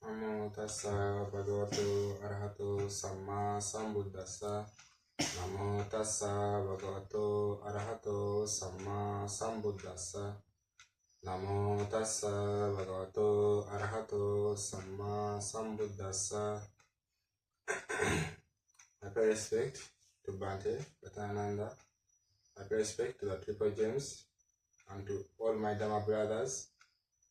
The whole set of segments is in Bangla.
Namo tassa bhagavato arahato samma sambuddhassa. Namo tassa bhagavato arahato samma sambuddhassa. Namo tassa bhagavato arahato samma sambuddhassa. I pay respect to Bhante Pratananda. I pay respect to the Triple Gems and to all my Dhamma brothers.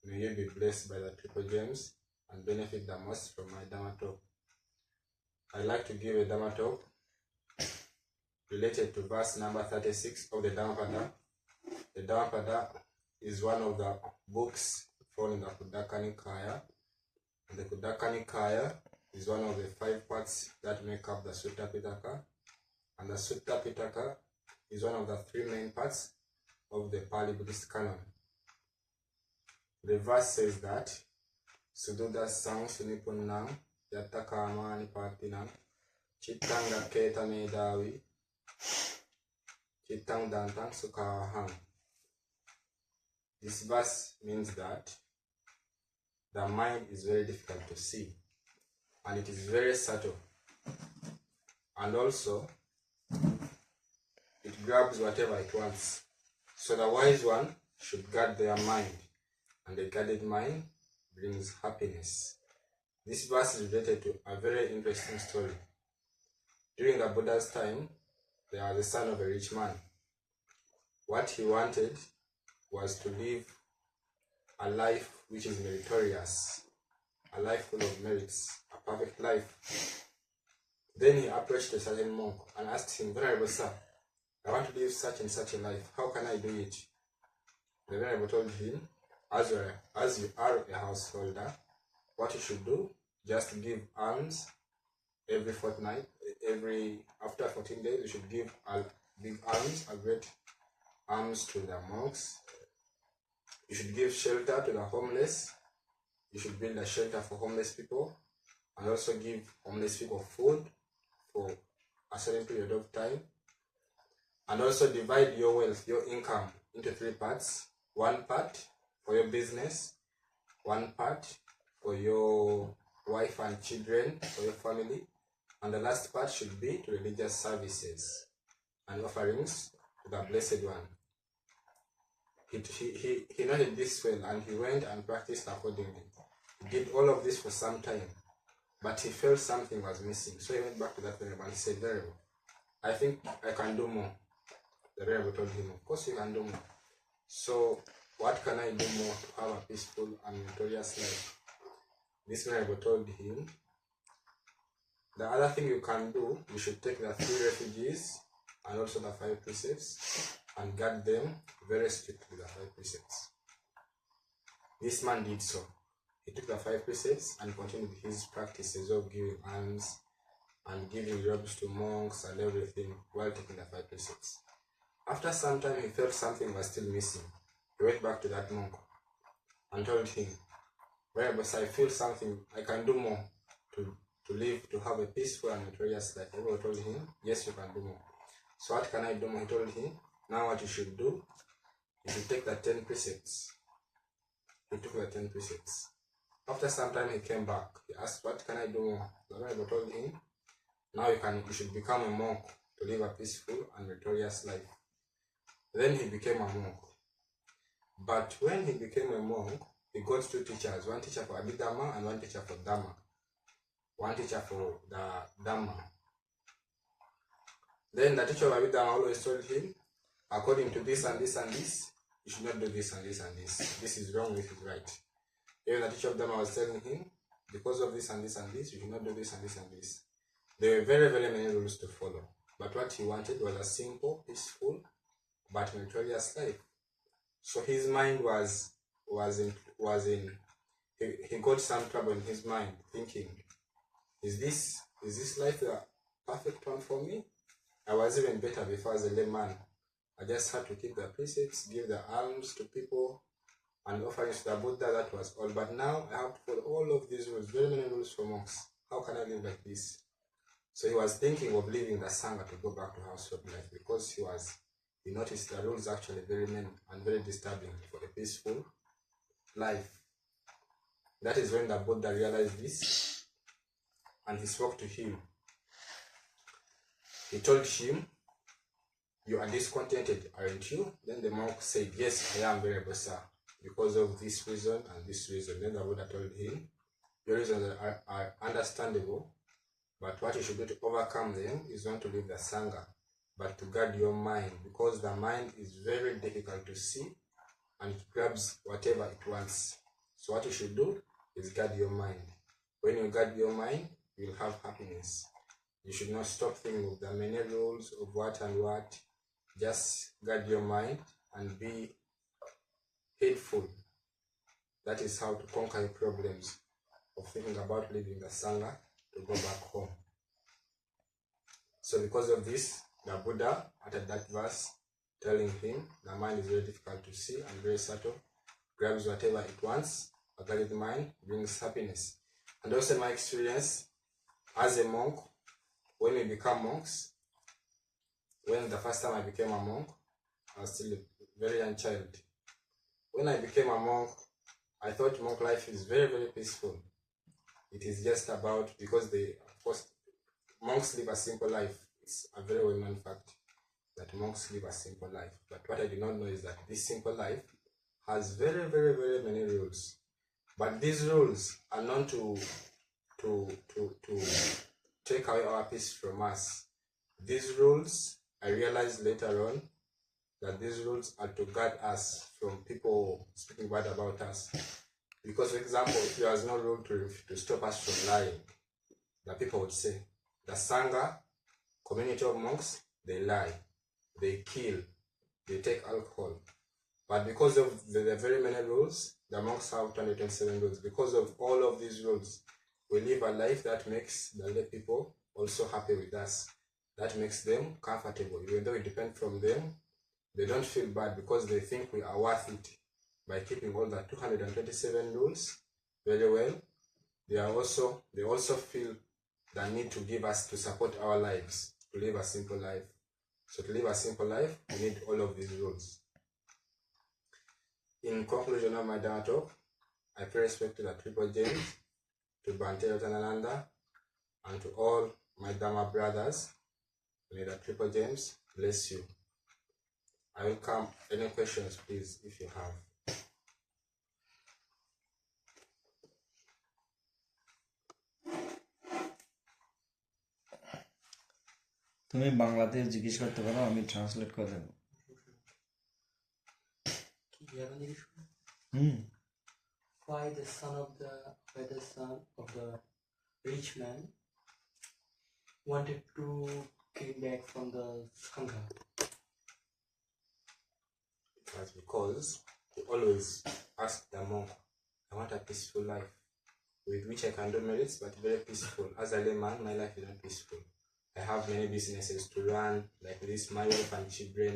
May you be blessed by the Triple Gems and benefit the most from my Dhamma talk. I'd like to give a Dhamma talk related to verse number 36 of the Dhammapada. The Dhammapada is one of the books found in the Khuddaka Nikaya. And the Khuddaka Nikaya is one of the 5 parts that make up the Sutta Pitaka. And the Sutta Pitaka is one of the 3 main parts of the Pali Buddhist canon. The verse says that Sududa sang sunipunnam yattakama nipatinam chittanga keta medavi chittang dantang sukaham. This verse means that the mind is very difficult to see and it is very subtle, and also it grabs whatever it wants. So the wise one should guard their mind, and the guarded mind brings happiness. This verse is related to a very interesting story. During the Buddha's time, there was a son of a rich man. What he wanted was to live a life which is meritorious, a life full of merits, a perfect life. Then he approached a certain monk and asked him, "Venerable sir, I want to live such and such a life. How can I do it?" The Venerable told him, as you are a householder, what you should do, just give alms every fortnight. After 14 days, you should give a big alms, a great alms to the monks. You should give shelter to the homeless. You should build a shelter for homeless people, and also give homeless people food for a certain period of time. And also divide your wealth, your income, into 3 parts. 1 part for your business, 1 part for your wife and children, for your family, and the last part should be to religious services and offerings to the Blessed One. He noted this well, and he went and practiced accordingly. He did all of this for some time, but he felt something was missing. So he went back to that Venerable and he said, "Venerable, I think I can do more." The Venerable told him, "Of course you can do more. So what can I do more to have a peaceful and victorious life?" This Venerable told him, "The other thing you can do, you should take the 3 refugees and also the 5 precepts and guard them very strictly, the 5 precepts." This man did so. He took the 5 precepts and continued his practices of giving alms and giving robes to monks and everything while taking the 5 precepts. After some time, he felt something was still missing. He went back to that monk and told him, "Venerable sir, I feel something, I can do more to live, to have a peaceful and victorious life." The Venerable told him, "Yes, you can do more." "So what can I do more?" He told him, "Now what you should do, you should take the 10 precepts. He took the 10 precepts. After some time, he came back. He asked, "What can I do more?" The Venerable told him, "Now you should become a monk to live a peaceful and victorious life." Then he became a monk. But when he became a monk, he got 2 teachers, 1 teacher for Abhidhamma and 1 teacher for Dhamma. 1 teacher for the Dhamma. Then the teacher of Abhidhamma always told him, "According to this and this and this, you should not do this and this and this. This is wrong, this is right." Even the teacher of Dhamma was telling him, "Because of this and this and this, you should not do this and this and this." There were very, very many rules to follow. But what he wanted was a simple, peaceful, but victorious life. So his mind he got some trouble in his mind, thinking, is this life the perfect one for me? I was even better before as a layman. I just had to keep the precepts, give the alms to people, and offerings to the Buddha, that was all. But now I have to follow all of these rules, very many rules for monks. How can I live like this? So he was thinking of leaving the Sangha to go back to household life, because he noticed the rules actually very many and very disturbing for a peaceful life. That is when the Buddha realized this, and he spoke to him. He told him, "You are discontented, aren't you?" Then the monk said, "Yes, I am, Venerable sir, because of this reason and this reason." Then the Buddha told him, "Your reasons are understandable, but what you should do to overcome them is not to leave the Sangha, but to guard your mind, because the mind is very difficult to see and it grabs whatever it wants. So what you should do is guard your mind. When you guard your mind, you will have happiness. You should not stop thinking of the many rules of what and what. Just guard your mind and be heedful. That is how to conquer your problems of thinking about leaving the Sangha to go back home." So because of this, the Buddha uttered that verse telling him the mind is very difficult to see and very subtle, grabs whatever it wants. A guarded mind brings happiness. And also my experience as a monk, when we become monks, when the first time I became a monk, I was still a very young child. When I became a monk, I thought monk life is very, very peaceful. It is just about, because of course, monks live a simple life. It's a very well-known fact that monks live a simple life. But what I did not know is that this simple life has very, very, very many rules. But these rules are known to take away our peace from us. These rules, I realized later on that these rules are to guard us from people speaking bad about us. Because, for example, if there was no rule to stop us from lying, the people would say, the Sangha, community of monks, they lie, they kill, they take alcohol. But because of the very many rules, the monks have 227 rules. Because of all of these rules, we live a life that makes the lay people also happy with us. That makes them comfortable. Even though we depend from them, they don't feel bad because they think we are worth it. By keeping all the 227 rules very well, they also feel the need to give us, to support our lives, to live a simple life. So to live a simple life, we need all of these rules. In conclusion of my Dharma talk, I pay respect to the Triple Gems, to Bhante Ratananda, and to all my Dharma brothers. May the Triple Gems bless you. I welcome any questions, please, if you have. তুমি বাংলাতে জিজ্ঞেস করতে পারো, আমি ট্রান্সলেট করে দেবো। Why the son of the rich man wanted to came back from the Sangha? It was because he always asked the monk, "I want a peaceful life with which I can do merits, but very peaceful. As a layman, my life is not peaceful. I have many businesses to run, like this, my wife and children,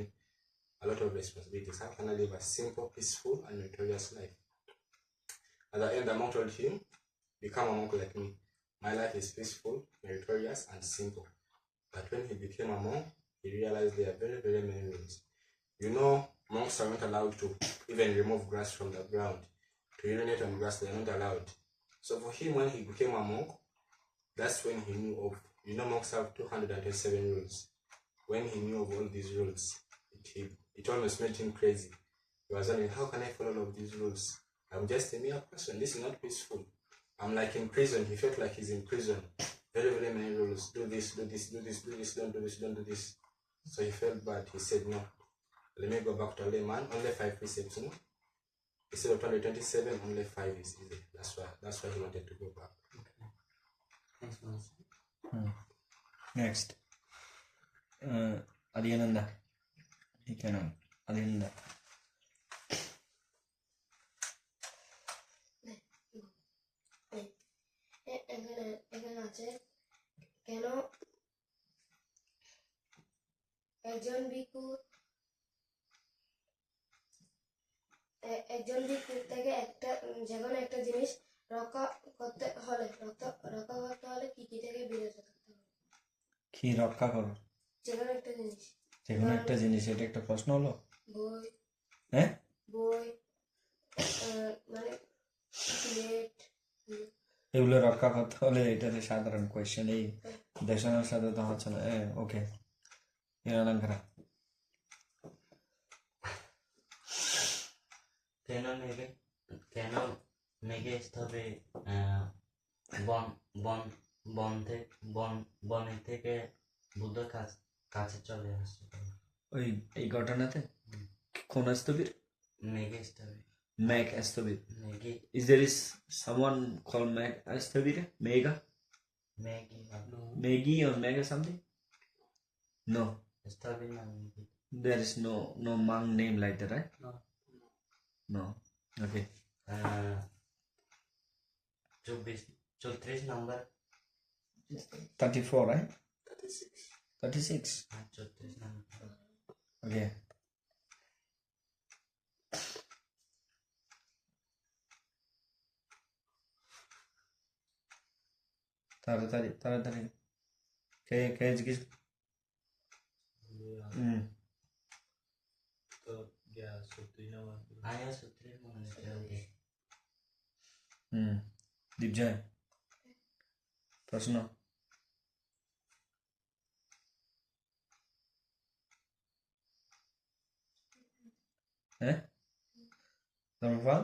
a lot of responsibilities. How can I live a simple, peaceful, and victorious life?" At the end, the monk told him, "Become a monk like me. My life is peaceful, meritorious, and simple." But when he became a monk, he realized there are very, very many rules. You know, monks are not allowed to even remove grass from the ground. To urinate on grass, they are not allowed. So for him, when he became a monk, that's when he knew of, monks have 227 rules. When he knew of all these rules, it almost made him crazy. He was wondering, how can I follow all of these rules? I'm just a mere person. This is not peaceful. I'm like in prison. He felt like he's in prison. Very, very many rules. Do this, do this, do this, do this, don't do this, don't do this. So he felt bad. He said, "No, let me go back to a layman. Only 5 precepts, no? Instead of 227, only 5 is easy." That's why he wanted to go back. Okay. Thanks for answering. Next. Adyananda. He can Adyananda. এখানে আছে, কেন একজন ভিক্ষু থেকে যে কোনো একটা জিনিস রক্ষা করতে হলে কি কি থেকে বিরত থাকতে হবে? কি রক্ষা করো? যে কোনো একটা জিনিস। যে কোনো একটা জিনিস, এটা একটা প্রশ্ন হলো? বই, হ্যাঁ, বই, মানে প্লেট, এগুলো রক্ষা করতে হলে এটা তো সাধারণ কোয়েশ্চেন, এই দেশানোর সাথে তো হচ্ছে না। ওকে, ইরানাঙ্করা কেন মেঘে কেন মেঘে স্তরে আহ, বন বন বন থেকে বনের থেকে বুদ্ধ কাছে চলে আসছে ওই এই ঘটনাতে কোন স্থবির? মেঘে স্তরে ম্যাক স্থবির। মেঘে Is there is someone called Meg Astavira? Mega? মেঘে No. Maggie or Mega something? No. স্তবে না মেঘে There is no monk name like that, right? No. No. Okay. 34 number 34, right? 36. 36. 34 number Okay. তাড়াতাড়ি কে জিজ্ঞেস तो क्या सुत्री नंबर আয়া সূত্রের মনে হচ্ছে দীপজয় প্রশ্ন। হ্যাঁ, Dharmapala.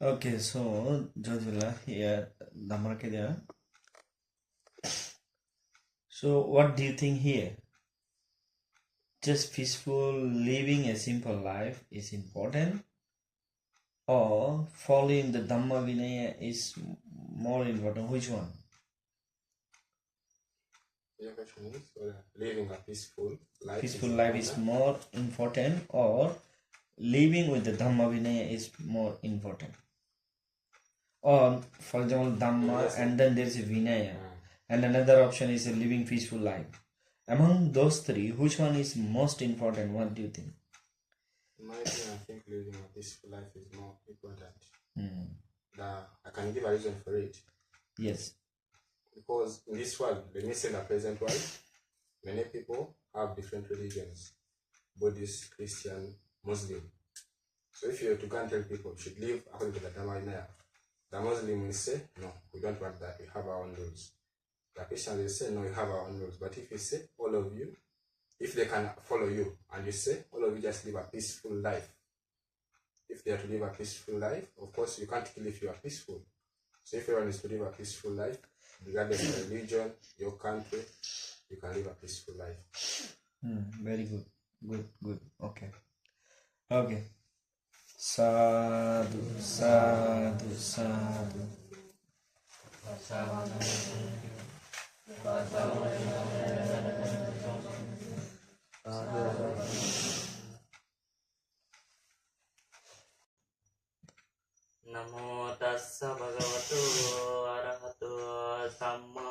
Okay, so Jodhvilla here, Damarke there. So what do you think here? Just peaceful living a simple life is important, or following the Dhamma Vinaya is more important? Which one? Your question is living a peaceful life. Peaceful life is more important, or living with the Dhamma Vinaya is more important? Or, for example, Dhamma Yes. and then there is a Vinaya, and another option is a living peaceful life. Among those three, which one is most important? What do you think? In my opinion, I think living a peaceful life is more important. Hmm. I can give a reason for it. Yes. Because in this world, let me say in the present world, many people have different religions. Buddhist, Christian, Muslim. So if you were to go and tell people you should live according to the Dhamma Vinaya, the Muslim will say, no, we don't want that, we have our own rules. The Christians will say, no, we have our own rules. But if you say, all of you, if they can follow you, and you say, all of you just live a peaceful life. If they are to live a peaceful life, of course, you can't kill if you are peaceful. So if everyone is to live a peaceful life, regardless of religion, your country, you can live a peaceful life. Very good. Good. Okay. Sadhu, sadhu, sadhu. नमो तस्स भगवतो अरहतो सम्मा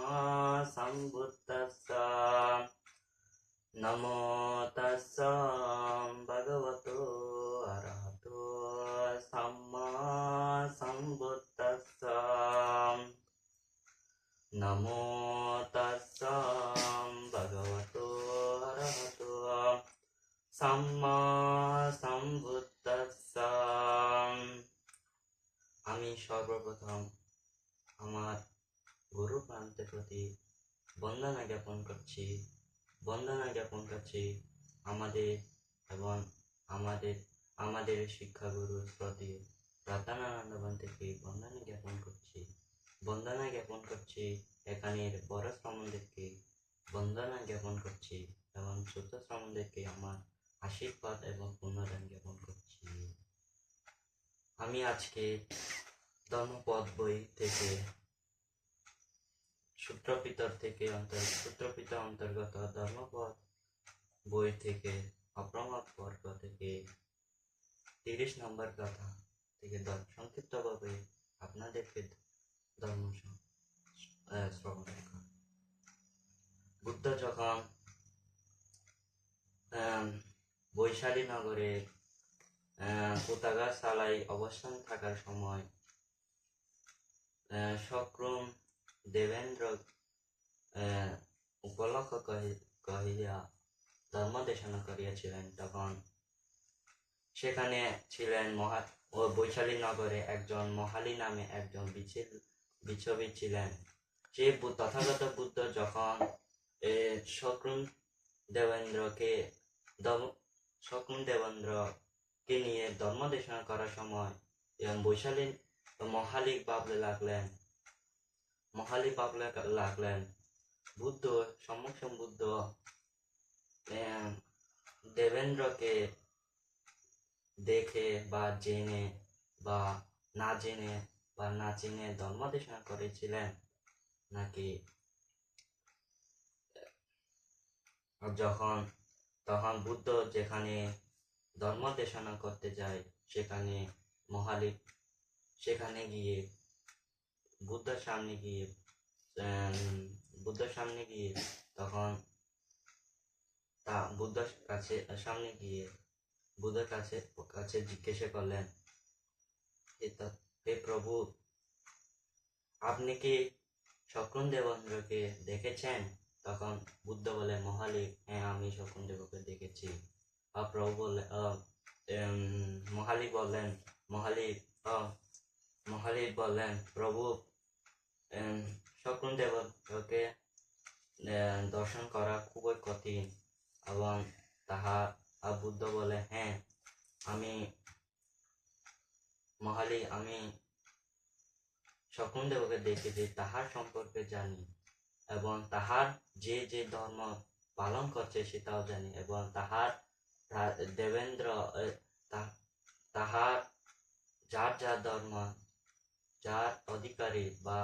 सम्बुद्धस्स नमो तस्स भगवतो अरहतो सम्मा सम्बुद्धस्स नमो तस्स भगवतो अरहतो सम्मा सम्बुद्धस्स আমি সর্বপ্রথম আমার গুরু প্রান্তের প্রতি বন্দনা জ্ঞাপন করছি আমাদের এবং আমাদের শিক্ষাগুরু শ্রদ্ধেয় রতনানন্দ বন্দেকে বন্দনা জ্ঞাপন করছি এখানের বড় শ্রমণদেরকে বন্দনা জ্ঞাপন করছি এবং ছোট শ্রমণদেরকে আমার আশীর্বাদ এবং পুনরায় জ্ঞাপন করছি। আমি আজকে ধর্মপদ বই থেকে সূত্রপিতা অন্তর্গত ধর্মপদ বই থেকে অপ্রমাদ পর্ব থেকে 30 নম্বর কথা থেকে সংক্ষিপ্তভাবে আপনাদেরকে ধর্ম শ্রবণ করি। বুদ্ধ যখন বৈশালী নগরে কোতাগাছালায় অবস্থান থাকার সময় শক্রম দেবেন্দ্র উপলক্ষ কহিয়া ধর্ম দেশনা করিয়াছিলেন, তখন সেখানে ছিলেন ও বৈশালী নগরে একজন মহালী নামে একজন বিচ্ছবি ছিলেন। সে তথাগত বুদ্ধ যখন শকুন দেবেন্দ্রকে নিয়ে ধর্ম দেশনা করার সময় বৈশালী মহালী ভাবতে লাগলেন বুদ্ধ বুদ্ধ দেবেন্দ্রকে দেখে বা জেনে বা না জেনে বা না চিনে ধর্ম দেশনা করেছিলেন নাকি তখন বুদ্ধ যেখানে ধর্ম দেশনা করতে যায় সেখানে গিয়ে বুদ্ধের সামনে গিয়ে তখন বুদ্ধের কাছে জিজ্ঞাসা করলেন, হে প্রভু, আপনি কি শকুন দেবেন্দ্রকে দেখেছেন? তখন বুদ্ধ বলে, মহালী, হ্যাঁ, আমি শকুন দেবকে দেখেছি। আর প্রভু বললেন, মহালী বললেন, প্রভু, শকুন দেবকে দর্শন করা খুবই কঠিন এবং বুদ্ধ বলে, হ্যাঁ, আমি শকুন দেবকে দেখেছি, তাহার সম্পর্কে জানি এবং তাহার যে যে ধর্ম পালন করছে সেটাও জানি এবং তাহার যার ধর্ম, যার অধিকারী বা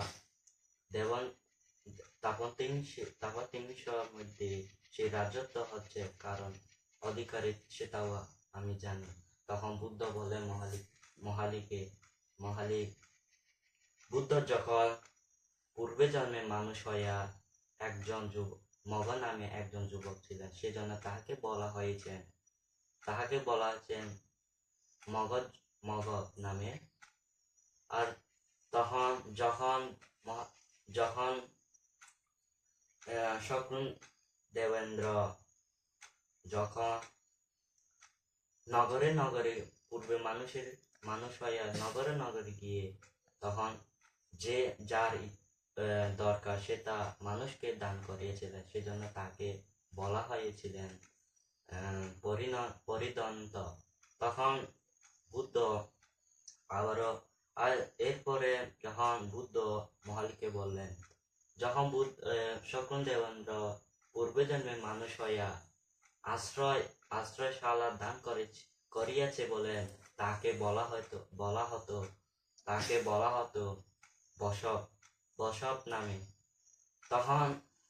তাপতিংশর মধ্যে সে রাজত্ব হচ্ছে কারণ অধিকারী, সেটাও আমি জানি। তখন বুদ্ধ বলে মহালী, বুদ্ধ যখন পূর্বে জন্মে মানুষ হইয়া একজন মগ নামে একজন যুবক ছিলেন, সেজন্য তাহাকে বলা হয়েছে মগ নামে। আর তখন যখন শকুন দেবেন্দ্র যখন নগরে পূর্বে মানুষ হইয়া নগরে গিয়ে তখন যার দরকার সেটা মানুষকে দান করিয়েছিলেন, সেজন্য তাকে বলা হয়েছিলেন পরিদন্ত। তখন বুদ্ধ আবারও এরপরে যখন বুদ্ধ মহালীকে বললেন, যখন শকুন দেবেন্দ্র পূর্বে জন্মে মানুষ হইয়া আশ্রয়শালা দান করিয়াছে বলে তাকে বলা হতো বসব নামে। তখন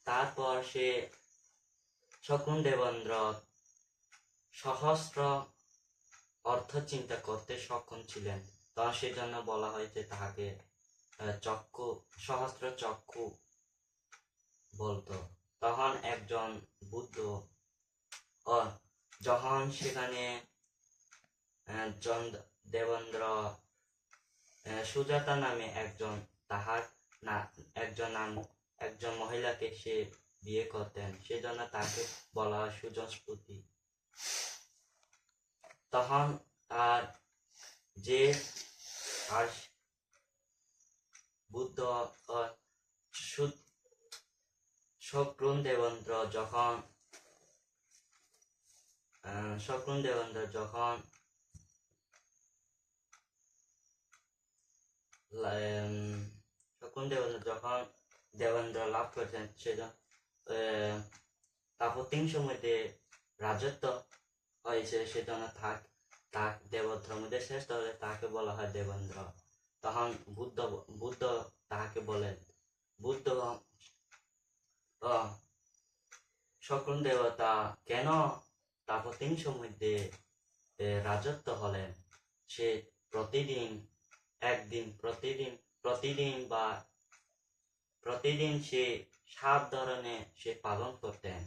তারপর সে শকুন দেবেন্দ্র সহস্র অর্থ চিন্তা করতে সক্ষম ছিলেন, তখন সেজন্য বলা হয়েছে তাহাকে সহস্র চক্ষু বলতো। তখন একজন বুদ্ধ যখন সেখানে দেবেন্দ্র সুজাতা নামে একজন মহিলাকে সে বিয়ে করতেন, সেজন্য তাকে বলা হয় সুজস্পতি। তখন বুদ্ধ শকুন দেবেন্দ্র যখন দেবেন্দ্র লাভ করেছেন, সেজন্য তাপতিংশ মধ্যে রাজত্ব হয়েছে, সেজন্য দেবতার মধ্যে শ্রেষ্ঠ হলে তাকে বলা হয় দেবেন্দ্র। তখন বুদ্ধ তাহাকে বলেন, বুদ্ধ, শকুন দেবতা কেন তাপতিংশ মধ্যে রাজত্ব হলেন? সে প্রতিদিন সে 7 ধরনের সে পালন করতেন,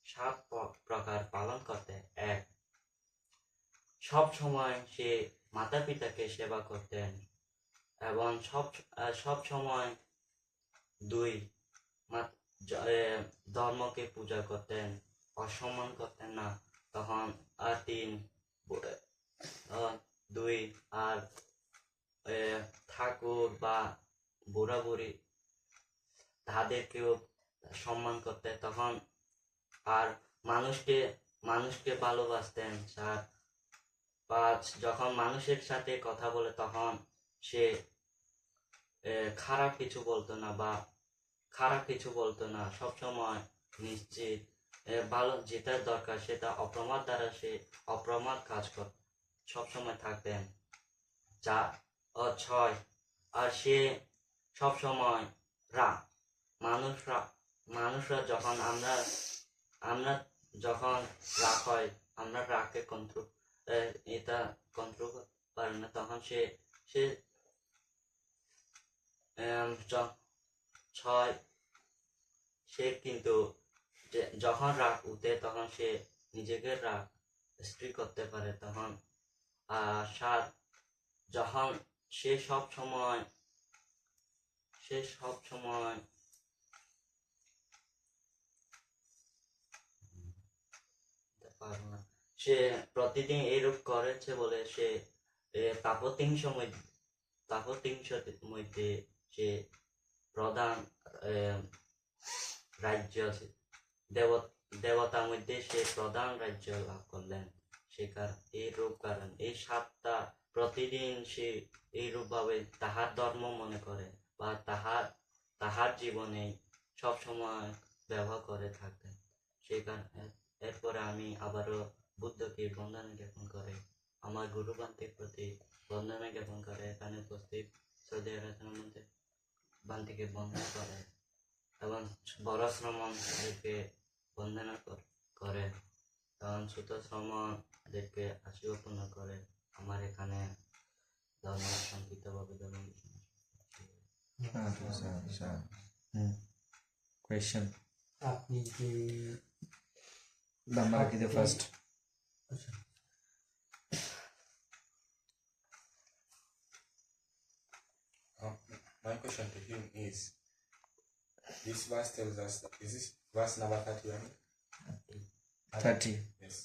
7 প্রকার পালন করতেন। সব সময় সে মাতা পিতাকে সেবা করতেন এবং সব সময় 2 ধর্মকে পূজা করতেন, অসম্মান করতেন না। তখন 3 2 বুড়া বুড়ি তাদেরকেও সম্মান করতেন তখন। আর মানুষকে ভালোবাসতেন স্যার। যখন মানুষের সাথে কথা বলে তখন সে খারাপ কিছু বলতো না, সবসময় নিশ্চিত ভালো যেটা দরকার সেটা অপ্রমাদ দ্বারা সে অপ্রমাদ কাজ কর সবসময় থাকতেন। 6 আর সে সবসময় মানুষরা যখন আমরা যখন রাগ হয়, আমরা রাগকে কন্ট্রোল পারি না, তখন সে 6 সে কিন্তু যখন রাগ উঠে তখন সে নিজেকে রাগ স্থির করতে পারে। তখন 7 যখন সে সব সময় সে প্রতিদিন এইরূপ করেছে বলে সে তাপতিংশের মধ্যে সে প্রধান রাজ্য আছে, দেবতার মধ্যে সে প্রধান রাজ্য লাভ করলেন। এইরূপ কারণ এই 7টা প্রতিদিন সে এইরূপ ভাবে তাহার ধর্ম মনে করে বা তাহার জীবনে সবসময় ব্যবহার করে থাকতেন। সেই কারণে এরপরে আমি আবারও বুদ্ধকে বন্দনা জ্ঞাপন করে আমার গুরুবান্তির প্রতি বন্দনা জ্ঞাপন করে এখানে উপস্থিত সৌদি আরবের মধ্যে বান্তিকে বন্দনা করে এবং বড় শ্রমণদেরকে বন্দনা করে এবং ছোট শ্রমণদেরকে আশীর্বাদ পূর্ণ করে আমার এখানে ধর্ম সংক্ষিপ্তভাবে ধর্ম Question. আপনি কি Dhamma Rakhi the first. আচ্ছা My question to him is, this verse tells us that, is this verse number 31? 30. Yes.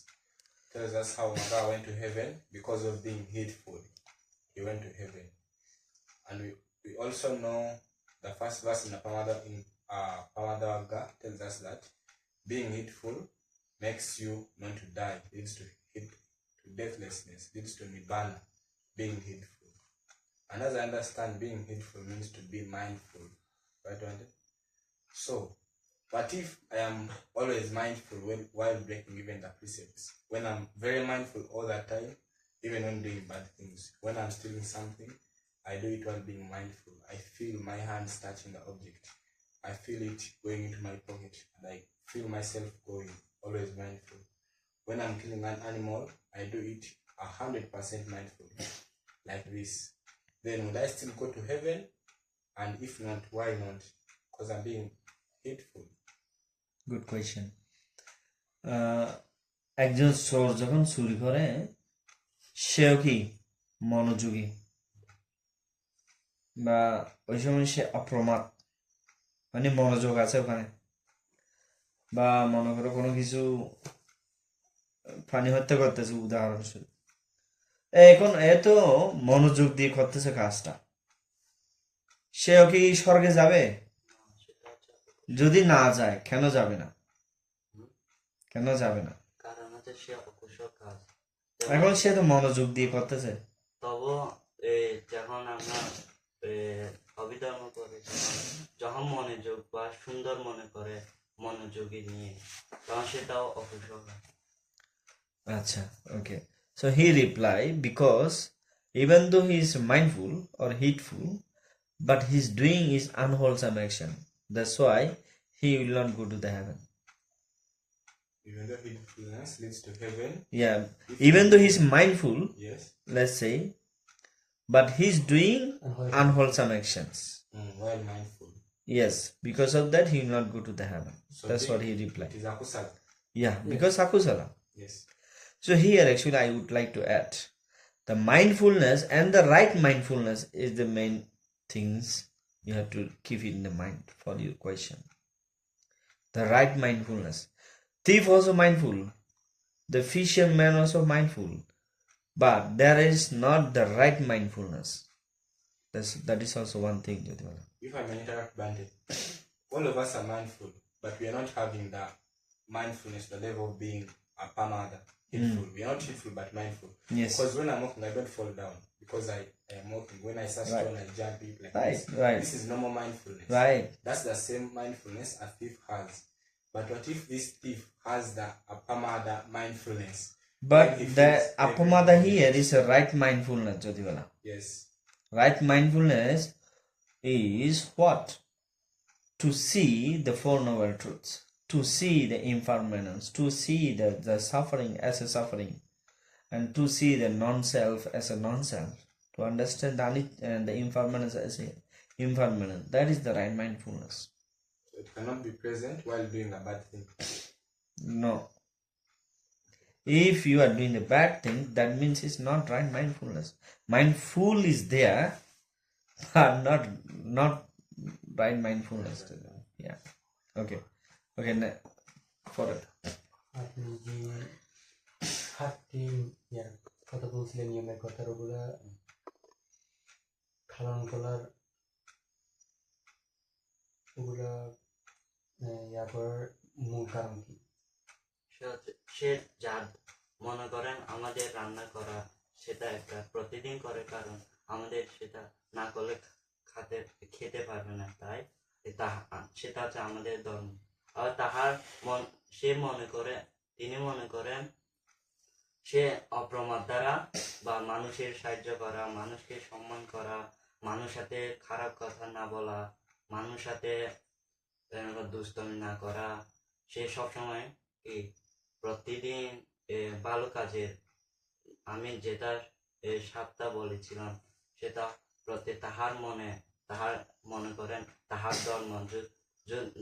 Tells us how Maga went to heaven because of being heedful. He went to heaven. And we also know the first verse in Pamadavaga tells us that being heedful makes you not to die, leads to deathlessness, leads to nibbana, being heedful. And as I understand, being heedful means to be mindful. Right, Wanda? So, what if I am always mindful while breaking even the precepts? When I'm very mindful all the time, even when doing bad things. When I'm stealing something, I do it while being mindful. I feel my hands touching the object. I feel it going into my pocket. And I feel myself going, always mindful. When I'm killing an animal, I do it 100% mindful, like this. Then would I still go to heaven? And if not, why not? Because I'm being hateful. Good question. একজন চোর যখন চুরি করে সেও কি মনোযোগী বা ওই সময় সে অপ্রমাদ, মানে মনোযোগ আছে ওখানে। বা মনে করো কোনো কিছু প্রাণী হত্যা করতেছে উদাহরণস্বরূপ, এখন এত মনোযোগ দিয়ে করতেছে কাজটা, সেও কি স্বর্গে যাবে? যদি না যায়, কেন যাবে না? কারণ হচ্ছে সে অকুশল কাজ। এখন সে তো মনোযোগ দিয়ে করতেছে। তবু যখন আমরা অবিধর্ম করি, যখন মনোযোগ বা সুন্দর মনে করে মনোযোগী নিয়ে, তখন সেটাও অকুশল কাজ। আচ্ছা, okay. So he replied, because even though he is mindful or heedful, but his doing is unwholesome action. That's why he will not go to the heaven. Even though heedfulness leads to heaven. Yeah, even though he is mindful, Yes. let's say, but he's doing unwholesome actions. While mindful. Yes, because of that he will not go to the heaven. So That's what he replied. It is akusala. Yeah, because akusala. Yes. So here actually I would like to add, the mindfulness and the right mindfulness is the main things you have to keep in the mind for your question. The right mindfulness. Thief also mindful. The fisherman also mindful. But there is not the right mindfulness. That is also one thing, Jyotiwala. If I may interrupt Bande, all of us are mindful, but we are not having the mindfulness, the level of being a pamada, heedful. We are not heedful but mindful. Yes. Because when I'm walking, I don't fall down because I am walking. When I start Right. stone, I jump it like Right, this. right. This is normal mindfulness. Right. That's the same mindfulness a thief has. But what if this thief has the apamada mindfulness? But When he the feels apamada everything- here is a right mindfulness, Jyotiwala. Yes. Right mindfulness is what? To see the Four Noble Truths, to see the impermanence, to see the suffering as a suffering, and to see the non-self as a non-self, to understand the impermanence as a impermanent. That is the right mindfulness. So it cannot be present while doing a bad thing. No. If you are doing a bad thing, that means it's not right mindfulness. Mindful is there, but not right mindfulness. Yeah. Okay. Okay. Forward. আপনি যে সাতটি কথা বলছিলেন, নিয়মের কথার ওগুলা পালন করার ওগুলা করার মূল কারণ কি? সে যা মনে করেন আমাদের রান্না করা সেটা একটা প্রতিদিন করে, কারণ আমাদের সেটা না করলে খেতে পারবে না, তাই সেটা হচ্ছে আমাদের ধর্ম। আর তিনি মনে করেন সে অপ্রমাদ দ্বারা বা মানুষের সাহায্য করা, মানুষকে সম্মান করা, মানুষ সাথে খারাপ কথা না বলা, মানুষ সাথে দুষ্টমি না করা, সে সবসময় কি প্রতিদিন ভালো কাজের, আমি যেটা সাতটা বলেছিলাম সেটা তাহার মনে করেন তাহার ধর্ম।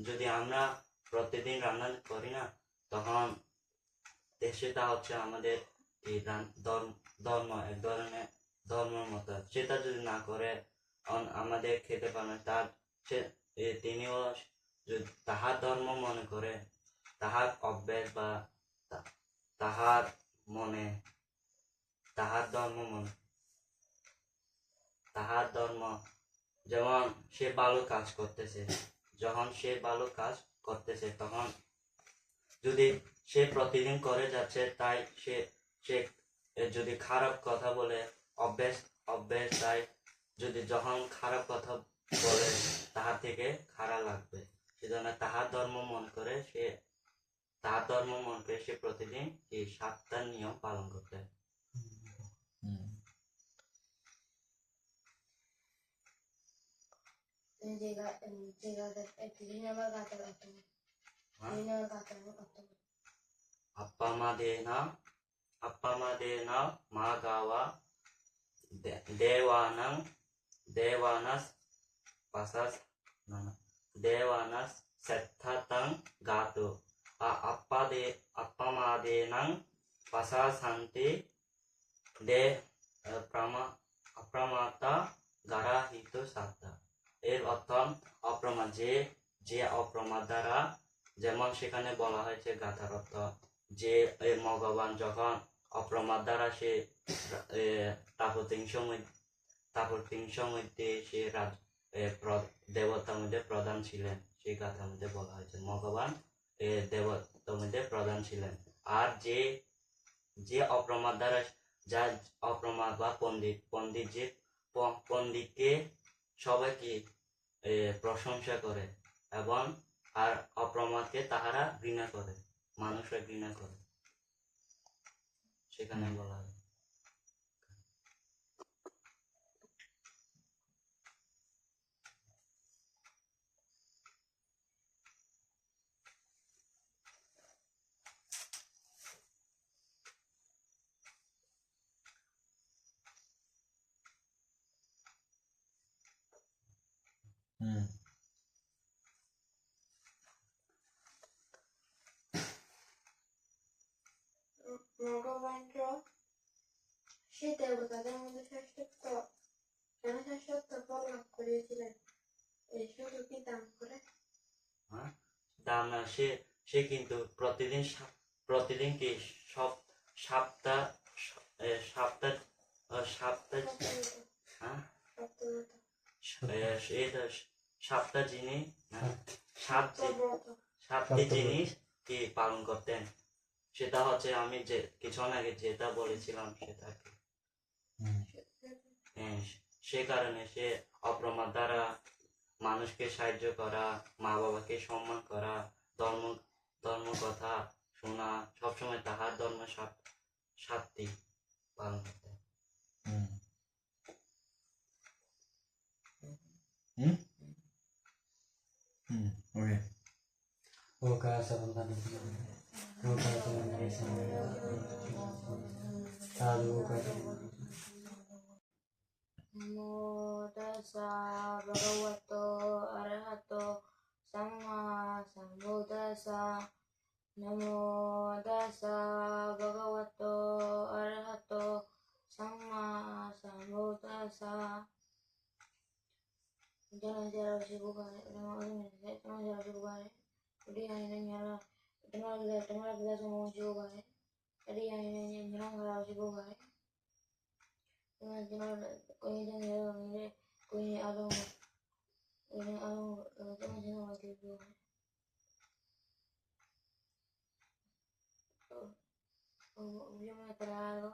যদি আমরা প্রতিদিন রান্না করি না, তখন সেটা হচ্ছে আমাদের ধর্ম, এক ধরনের ধর্মের মতো। সেটা যদি না করে আমাদের খেতে পারে তার তিনিও তাহার ধর্ম মনে করে, তাহার অভ্যাস বা তাহার মনে তাহার ধর্ম, যেমন সে ভালো কাজ করতেছে, যখন সে ভালো কাজ করতেছে তখন যদি সে প্রতিদিন করে যাচ্ছে, তাই সে যদি খারাপ কথা বলে অভ্যাস তাই যদি যখন খারাপ কথা বলে তাহার থেকে খারাপ লাগবে। সেজন্য তাহার ধর্ম মনে করে সে প্রতিদিন এই 7টা নিয়ম পালন করতে। Appamadeena Magawa Devanas Sethatang Gato Appamadenang Pasasanti De Apramata Garahito Satta। এর অর্থ অপ্রমাদ, যে অপ্রমাদ দ্বারা, যেমন সেখানে বলা হয়েছে গাথার অর্থ যে ভগবান যখন অপ্রমাদ দ্বারা সে তাপতিংশ মধ্যে সে দেবতার মধ্যে প্রধান ছিলেন, সেই গাথার মধ্যে বলা হয়েছে ভগবান দেবতার মধ্যে প্রধান ছিলেন। আর যে অপ্রমাদ দ্বারা, যা অপ্রমাদ বা পণ্ডিতকে সবাই কি প্রশংসা করে, এবং আর অপ্রমাদকে তাহারা ঘৃণা করে, মানুষরা ঘৃণা করে, সেখানে বলা হয়। ভগবানকে সে দেবতাদের মধ্যে শ্রেষ্ঠত্ব ফল লাভ করিয়েছিলেন, শুধু কি দান করে? দান না, সে কিন্তু প্রতিদিন কি সপ্তাহ সাতটা জিনিস সাতটি জিনিস কি পালন করতেন, সেটা হচ্ছে আমি যে কিছুক্ষণ আগে যেটা বলেছিলাম সেটাকে। সে কারণে সে অপ্রমাদ দ্বারা মানুষকে সাহায্য করা, মা বাবাকে সম্মান করা, ধর্ম কথা শোনা, সবসময় তাহার ধর্ম সাতটি পালন করতেন। Okay. Oka sabandhan oka sabandhan sadhu oka Namo tassa bhagavato arahato samma sambuddhassa. Namo tassa bhagavato arahato samma sambuddhassa. Jangan jara sibukare, jangan jara sibukare. Jadi yang ini nyala, dengar kita semua sibukare. Jadi yang ini nyala kalau sibukare. Jangan कोई jangan मेरे कोई आलो jangan jangan lagi dulu. Dia mau terlalu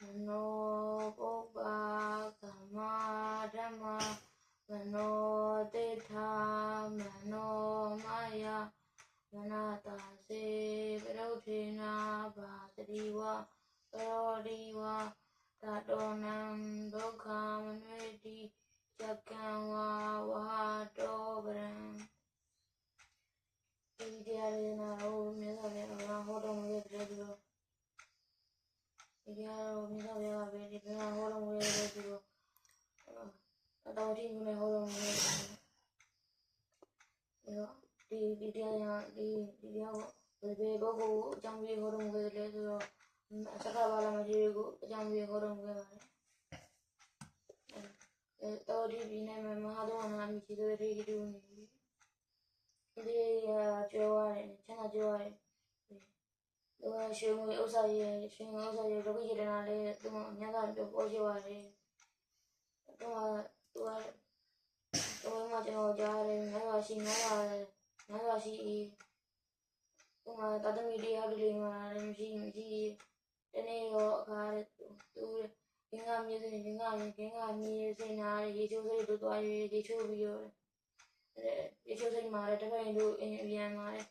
mano oba kama dama mano tetha mano maya manata se berothena basriwa berodiwa tadonam dokham neti chakkanwa wahadobram. Idealnya oh misalnya orang orang mulai berdua. Ideal misalnya orang mulai berdua. Atau di mulai orang mulai berdua. Di dia lebih bagus jambi orang mulai berdua. Sekarang malam masih bagus jambi orang mulai berdua. Tahu di sini memang ada orang yang itu dari itu ni. Jadi jual, cina jual. Dua shungu usai tapi jadi nale tu nyaga tu jual. Tu macam jual nyaga si. Tu tadi media beli mana mesti ini yo kar tu hingga ni senari itu tu ayu itu bio. Itu saya marah tapi itu yang marah.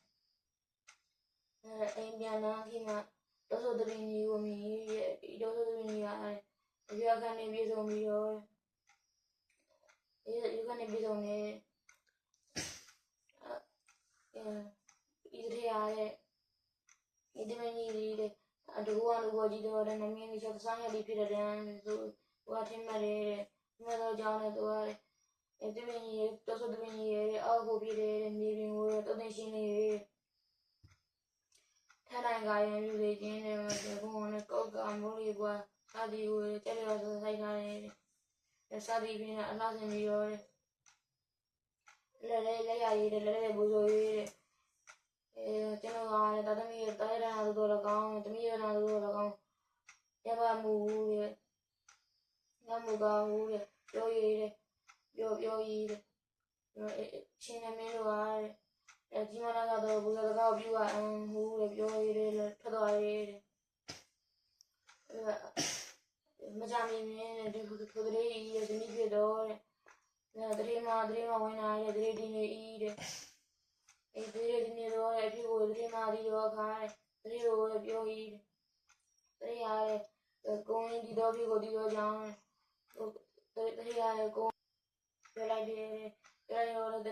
Yang kita dosa tu ini kami dosa tu ini ya. Dia kan ni bisa bio. Dia kan ni bisa ni. Itu dia ada. Itu ni dia. Ada gua jadi orang namanya ni satu sangat di pira dia. Tu gua terima dia. Mana jauh tu ada. Itu ni dosa tu ni aku pira ni gua tu ni sini. Thana gaya ni le ni gua nak kau gambar gua sadi gua cari rasa saya ni. Sadi pina anak sendiri. Le ya buzo channel आने ताता मैं तारे रहना तो लगाऊं तो मैं रहना तो लगाऊं या बार मूवी या मुगाऊं yo china me lo are jimana ga do buza ga bi wa hu yo le thodo are majami me de khudre ye de ni be do dre ma wena ye dre di ne i de dre di ne do ye bi wo dre ma di do kha dre do yo i dre are going di do bi go di do jang dre are go lại đi rồi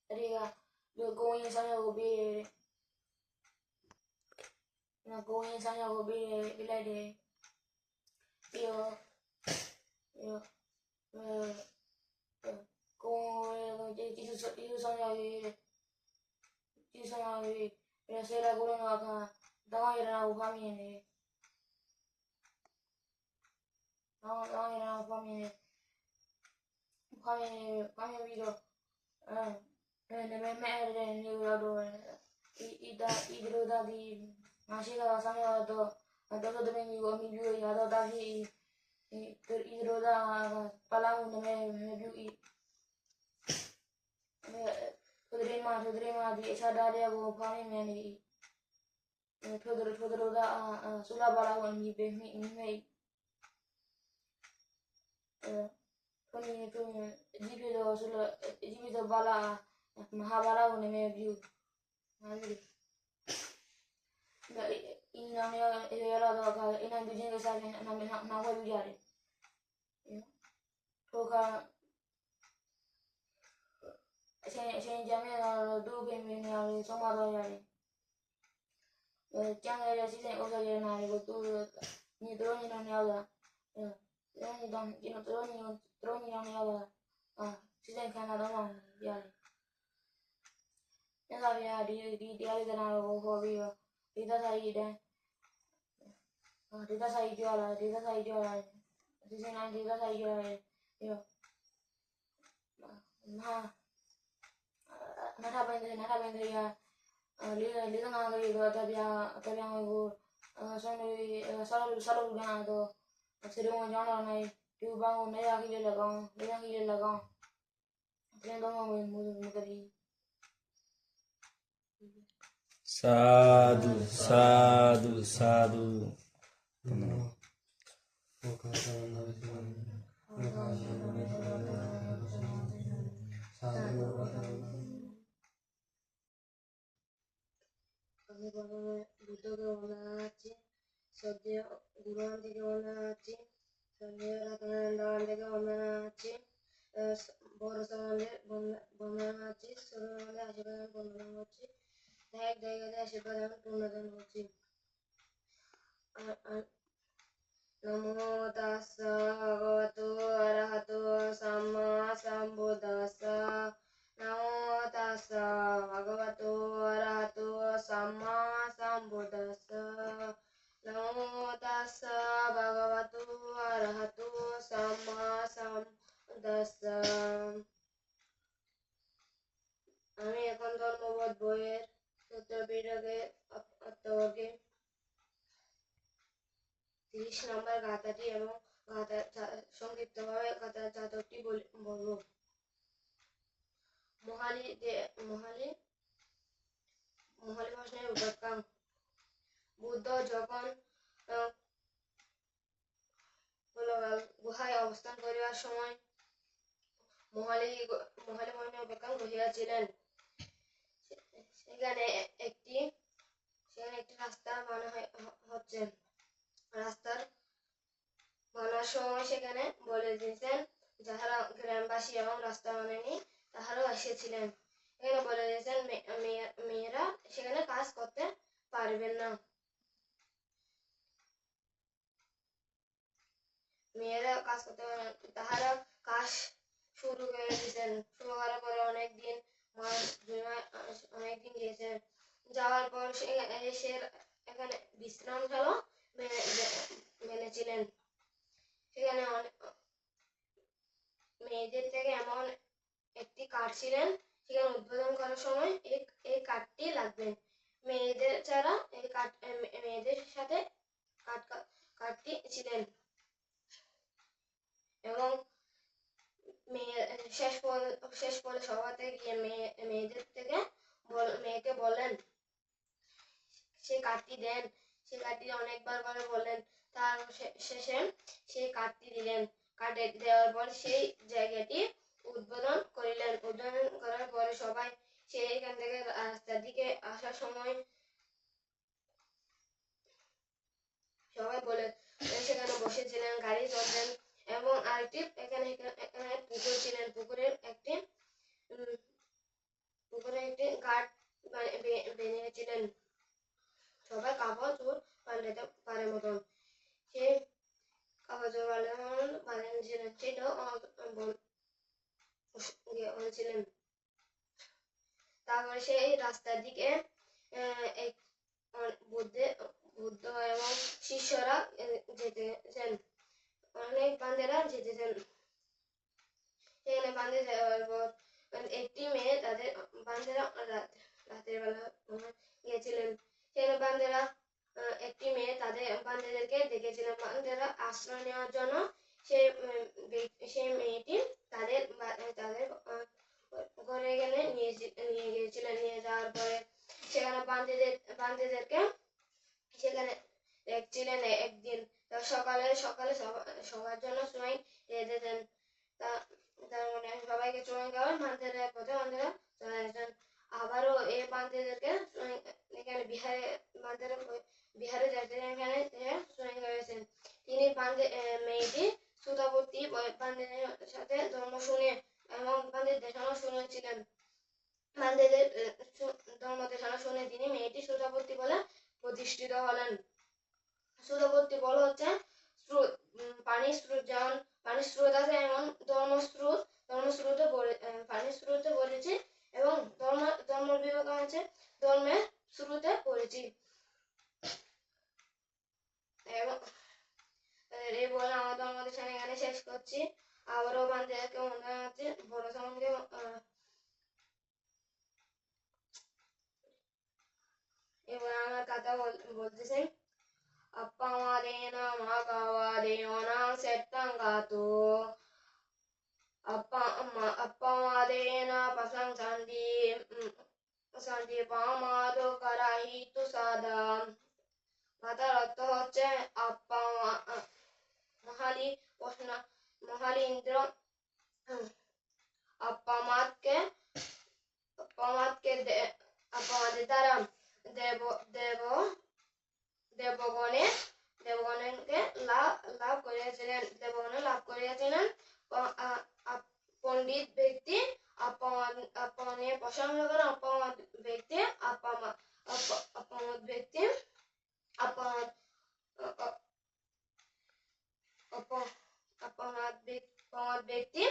đi ra được cô ấy sang nhà của bì là cô ấy sang nhà của bì lại đi yêu cô chỉ sang nhà bì là sẽ là cô nó cả đó là qua miền này đó là qua miền này kami video mẹ nhiều rồi idro da di masih lah sama atau tu menu kami juga ya atau tadi idro da palang nama review Terima di sadari aku kami meni Fodor da sulla bala mi be mi kami jibi do bala mahabala ne me view ngali da ina ya da ka ina bijin ga sa na wa bujare to ka sen jame na do be mi na so ma do yare chẳng lẽ là chỉ dành ô tô này của tôi như tôi như nào nhau là như đồng chỉ nó tôi như nào nhau là chỉ dành khả năng đó là giờ nên là bây đi cái nào có vì đi ta thấy đây đi ta thấy cho là chỉ dành anh đi ta thấy cho là yêu ha nó thà bên thì lý do nào thì tabiang ko salo na to seri mo jana nai tu bang na ya ki lagong tren do mo kari Sadhu, sadhu, sadhu. buddha ke mana aci sadya guruan ke mana aci sadya ratanan ke mana aci borosan mana aci sarana ajaran mana aci naik daya ajaran mana aci Namo tassa bhagavato arahato samma sambuddhassa Namo tassa bhagavato arahato samma sambuddhassa Namo tassa bhagavato arahato samma sambuddhassa আমি এখন ধর্মবোধ বইয়ের সূত্র পিটকে অর্থকে 30 নম্বর গাথাটি এবং সংক্ষিপ্তভাবে গাথার জাতকটি বলবো মহালি প্রশ্নের উত্তর বুদ্ধ যখন গুহায় অবস্থান করিবার সময় মহালি প্রশ্নের উত্তর রহিয়াছিলেন সেখানে একটি রাস্তা বানানো হচ্ছে রাস্তার বানার সময় সেখানে বলে দিয়েছেন যারা গ্রামবাসী এবং রাস্তা বানায়নি তাহারাও এসেছিলেন এখানে বলে দিয়েছেন মেয়েরা সেখানে কাজ করতে পারবেন না মেয়েরা কাজ করতে পারবেন না তাহারা কাজ শুরু করে দিয়েছেন শুরু করার পরে অনেকদিন অনেকদিন গিয়েছেন যাওয়ার পর সে এখানে বিশ্রামশালা মেনেছিলেন সেখানে মেয়েদের থেকে এমন একটি কাঠ ছিলেন সেখানে উদ্বোধন করার সময় এই কাঠটি লাগবেন মেয়েদের ছাড়া এই কাঠ মেয়েদের সাথে কাঠটি ছিলেন এবং শেষ পরে সভাতে গিয়ে মেয়েকে বলেন সে কাঠটি দেন সে কাঠটি অনেকবার করে বললেন তার শেষে সেই কাঠটি দিলেন কাঠে দেওয়ার পর সেই জায়গাটি উদ্বোধন করিলেন উদ্বোধন করার পরে সবাই সেইখান থেকে রাস্তার দিকে আসার সময় সবাই বলে সেখানে বসেছিলেন গাড়ি চলতেন এবং আরেকটি এখানে পুকুর ছিলেন পুকুরের একটি ঘাট বেনিয়েছিলেন সবাই কাপড় চোপড় পাল্টাতে পারে মতন সে কাপড় চোপড় পাল্টাছিলেন সেটাও বলেছিলেন তারপরে সেই রাস্তার দিকে বুদ্ধ এবং শিষ্যরা যেতেছেন অনেক বান্দেরা যেতেছেন সেখানে বান্দে যাওয়ার পর একটি মেয়ে তাদের বান্দেরা রাতের বেলা গিয়েছিলেন সেখানে বান্দেরা একটি মেয়ে বান্দেদেরকে দেখেছিলেন বান্দেরা আশ্রয় নেওয়ার জন্য সেই মেয়েটি তাদের ঘরে গেলে নিয়ে গিয়েছিলেন। নিয়ে যাওয়ার পরে সেখানে বান্দিদেরকে সেখানে দেখছিলেন একদিন। সকালে সকালে সবার জন্য চুয়াইন রেঁধে দেন। তার মানে সবাইকে চুয়াইন খাওয়ান, বান্দিদের পথে বান্দিরা চলে আসেন। আবারও এই বান্দিদেরকে এখানে বিহারে যাচ্ছেন, এখানে চুয়াইন খাওয়াইছেন। তিনি মেয়েটি সুতাবতী বান্দিদের সাথে ধর্ম শুনে এবং বান্দিদের দেখানো শুনেছিলেন। বান্দিদের ধর্ম দেখানো শুনে তিনি মেয়েটি সুতাবতী বলে প্রতিষ্ঠিত হলেন। সুতাবতী বলে হচ্ছে স্রোত, পানির স্রোত। যেমন পানির স্রোত আছে, এমন ধর্মস্রোতে পানির স্রোতে পড়েছি এবং ধর্ম বিভাগ আছে ধর্মের স্রোতে পড়েছি। এবং এই বলে আমার ধর্মদেশন এখানে শেষ করছি। আবারও বান্দিদেরকে মনে আছে বড় সঙ্গে এবার আমার কথা বলতেছি। Appamadena Magavadena Settangato Appamadena Pasang Sandi Pamado Karahitu Sada কথার অর্থ হচ্ছে মহালি ইন্দ্র আপ্পামাদের দ্বারা দেবগণকে লাভ করিয়াছিলেন। পণ্ডিত ব্যক্তি আপনের প্রশংসা করে, অপমত ব্যক্তি আপমত ব্যক্তি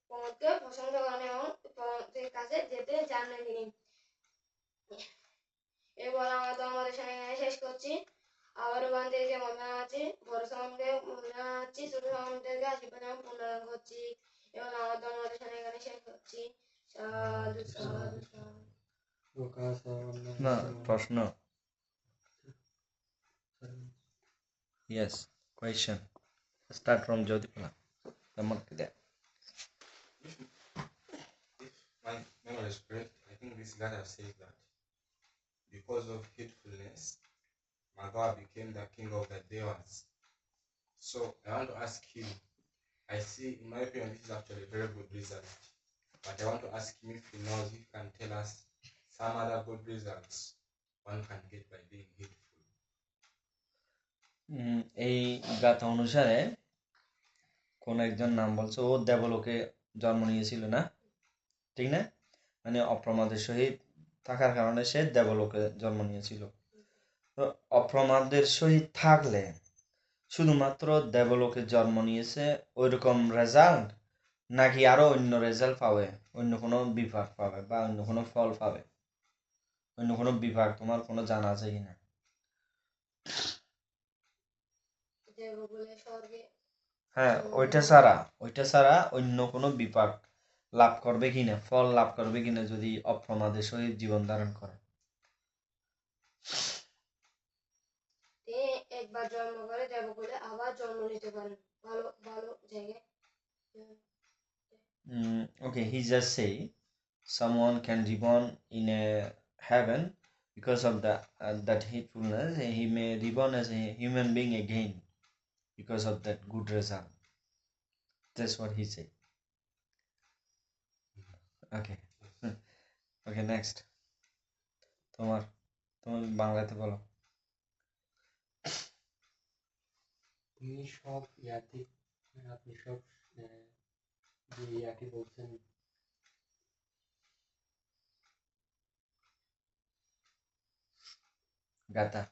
প্রমোদকে প্রশংসা করেন এবং প্রমোদের কাছে যেতে জানেন তিনি। এবার আমার ধর্মদেশন এখানে শেষ করছি। আবারও বান্দিদেরকে মনে আছে, বড় সমাজকে মনে আছি, ছোট সমাজদেরকে আশীর্বাদ এবং পুনরায় করছি। এবং আমার ধর্মদেশন এখানে শেষ করছি। সাধু সাধু সাধু। লোকা সর্বনাম না প্রশ্ন yes question start from Jyotipala Damakida. If my memory is correct, I think this Gata says that because of hatefulness, Magawa became the king of the Devas. So I want to ask him, I see, in my opinion, this is actually a very good result. But I want to ask him if he knows, if he can tell us some other good results one can get by being hateful. এই গাথা অনুসারে কোন একজন নাম বলছে, ও দেবলোকে জন্ম নিয়েছিল না, ঠিক না? মানে অপ্রমাদের সহিত থাকার কারণে সে দেবলোকে জন্ম নিয়েছিল। তো অপ্রমাদের সহিত থাকলে শুধুমাত্র দেবলোকে জন্ম নিয়েছে ওইরকম রেজাল্ট, নাকি আরো অন্য রেজাল্ট পাবে, অন্য কোনো বিভাগ পাবে বা অন্য কোনো ফল পাবে, অন্য কোনো বিভাগ তোমার কোনো জানা আছে কিনা? হ্যাঁ, ওইটা ছাড়া অন্য কোনো বিভাগ লাভ করবে কিনা, ফল লাভ করবে কিনা যদি অপ্রমাদের সহিত জীবন ধারণ করে? একবার জন্ম করে দেবকুলে আবার জন্ম নিতে পারেন ভালো ভালো জায়গায়। Okay, he just say someone can reborn in a heaven because of that hatefulness. He may reborn as a human being again because of that good result. That's what he said. Okay. Okay, next. তোমার বাংলাতে বলো। তিনি সব ইয়াতি, আপনি সব যে ইয়াটি বলছেন গাতা।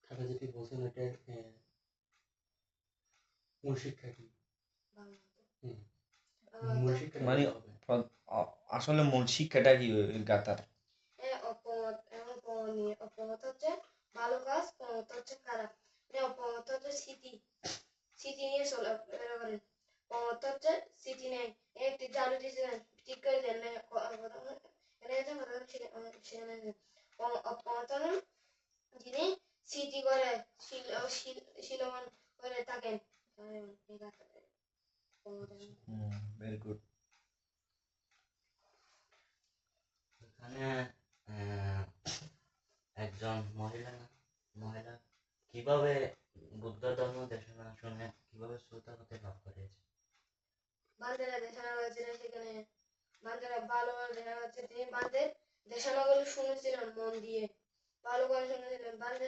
খাতা যেটি বলছেন ওইটার মূল শিক্ষা কি? মূল শিক্ষা মানে আসলে মূল শিক্ষাটা কি গাতার? অপমত এবং অপমত হচ্ছে ভালো কাজ, প্রমত হচ্ছে খারাপ। অপমত হচ্ছে স্মৃতি নিয়ে চলাফেরা করেন। প্রমত হচ্ছে স্মৃতি নেই, একটি জাদু দিয়েছিলেন ঠিক করে দেন না, অপমত যিনি স্মৃতি করে শিলমান করে থাকেন। Very good. এখানে একজন মহিলা কিভাবে বুদ্ধ ধর্ম দেশনা শুনে কিভাবে শ্রোতাপতি লাভ করেছে? বান্ধেরা দেশানা করেছিলেন সেখানে। বান্ধেরা ভালো করে দেখা যাচ্ছে তিনি বান্ধের দেশানাগুলো শুনেছিলেন মন দিয়ে, ভালো করে শুনেছিলেন। বান্ধে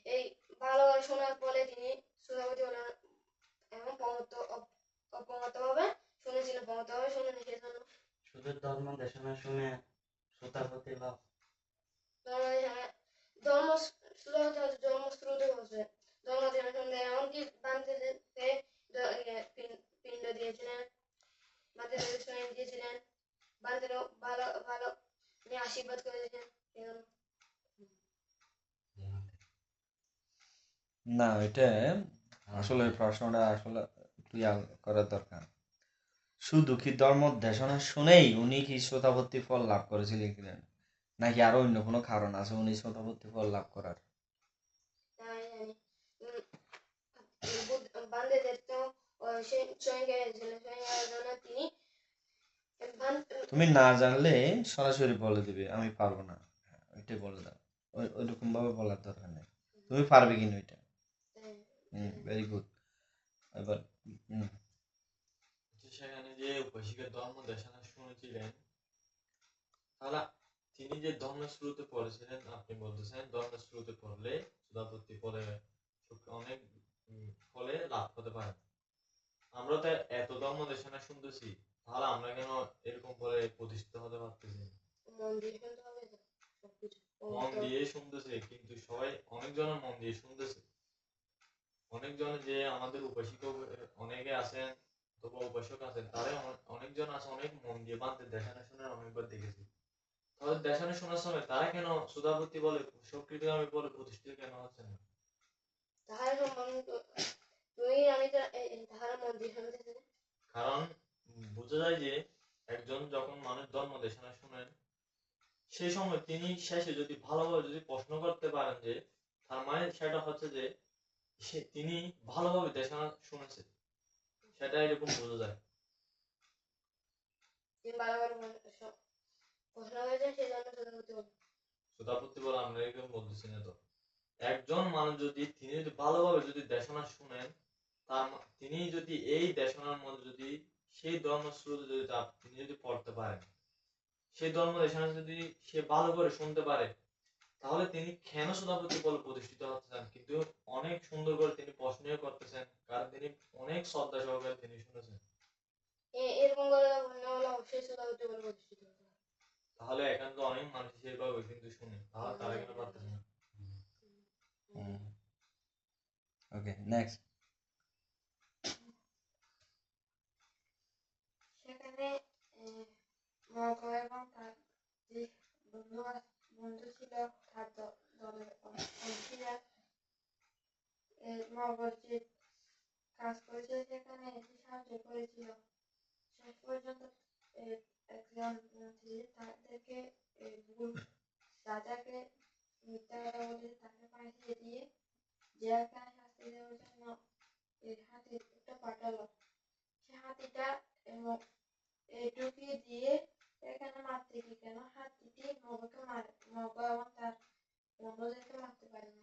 এই ভালো করে শোনার ফলে তিনি শ্রোতাপতি হলেন এবং অপমতভাবে শুনেছিলেন, প্রমতভাবে শুনেনি সেজন্য শুধু ধর্ম দেশনা শুনে শ্রোতাপতি লাভ? ধর্ম শ্রোতাপতি হচ্ছে জন্মশ্রুতি হচ্ছে ধর্ম দেশানা শুনতে, এমনকি বান্ধেদেরকে পিণ্ড দিয়েছিলেন, বান্ধেদের শুনে দিয়েছিলেন, বান্ধেরও ভালো ভালো নিয়ে আশীর্বাদ করেছেন সেজন্য। না, এটা আসলে প্রশ্নটা আসলে ক্লিয়ার করার দরকার। শুধু কি ধর্ম দেশনা শুনেই উনি কি শ্রোতাপত্তি ফল লাভ করেছিলেন, নাকি আরো অন্য কোনো কারণ আছে উনি শ্রোতাপত্তি ফল লাভ করার? তাই জানি বান্ধেদের তো সঙ্গে গেছিলেন, সঙ্গে জন্য তিনি তুমি না জানলে সরাসরি বলে দিবে আমি পারবো না, ওইটাই বলে দাও, ওইরকম ভাবে বলার দরকার নেই। তুমি পারবে কিনা ওইটা। Very good. এবার সেখানে যে উপশিকের ধর্ম দেশনা শুনেছিলেন, তাহলে তিনি যে ধর্মশ্রুতে পড়েছিলেন, আপনি বলতেছেন ধর্মশ্রুতে পড়লে শ্রোতাপত্তি ফলে অনেক ফলে লাভ হতে পারে। আমরা তো এত ধর্ম দেশনা শুনতেছি, তাহলে আমরা কেন এরকম করে প্রতিষ্ঠিত হতে পারতেছি না? মন দিয়ে শুনতে হবে তো সবকিছু। মন দিয়ে শুনতেছে, কিন্তু সবাই অনেকজনের মন দিয়ে শুনতেছে। অনেকজন যে আমাদের উপাসিক অনেকে আছেন অথবা উপাসক আছেন, তারা অনেকজন আছে অনেক মন দিয়ে বানতে দেখানো শুনে অনেকবার দেখেছি। তাহলে দেখানো শোনার সময় তারা কেন শ্রোতাপত্তি বলে স্বীকৃতিগামী বলে প্রতিষ্ঠিত কেন হচ্ছে না? তাহার তুই আমি তো তাহার মন দিয়ে শুনতেছি। কারণ বোঝা যায় যে একজন যখন মানুষ ধর্ম দেশনা শুনেন, সেই সময় তিনি শেষে যদি ভালোভাবে যদি প্রশ্ন করতে পারেন, যে তার মানে সেটা হচ্ছে যে তিনি ভালোভাবে দেশনা শুনেছে, সেটা এরকম বোঝা যায়। তিনি বারবার প্রশ্ন করেছেন সেই জন্য শ্রোতাপত্তি বলে। শ্রোতাপত্তি বলে আমরা এরকম বলতেছি না তো। একজন মানুষ যদি তিনি যদি ভালোভাবে যদি দেশনা শুনেন, তিনি যদি এই দেশনার মধ্যে যদি সেই ধর্মস্রোত যদি তিনি যদি পড়তে পারেন, সেই ধর্ম দেশনা যদি সে ভালো করে শুনতে পারে, তাহলে তিনি কেন শ্রোতাপত্তি বলে প্রতিষ্ঠিত হতে চান? কিন্তু অনেক সুন্দর করে তিনি প্রশ্নই করতেছেন, কারণ তিনি অনেক শ্রদ্ধা সহকারে তিনি শুনেছেন। এরকম করে না হলে অবশ্যই শ্রোতাপত্তি বলে প্রতিষ্ঠিত হতে হবে। তাহলে এখানে তো অনেক মানুষ সেইভাবে কিন্তু শুনে, তাহলে তারা কেন পারতেছে না? ওকে, নেক্সট। সেখানে মগ এবং তার যে বন্ধু ছিল তার দলের অংশীদার মগর যে কাজ করেছিল সেখানে এসে সাহায্য করেছিল। শেষ পর্যন্ত একজন মন্ত্রী তাদেরকে ভুল রাজাকে মিথ্যা কথা বলে তাকে ফাঁসিয়ে দিয়ে জেলখানায় শাস্তি দেওয়ার জন্য হাতিটা পাঠালো। সে হাতিটা ঢুকিয়ে দিয়ে এখানে মারতে কি কেন হাতিটি মগকে মারে, মগ এবং তার বন্ধুদেরকে মারতে পারে না।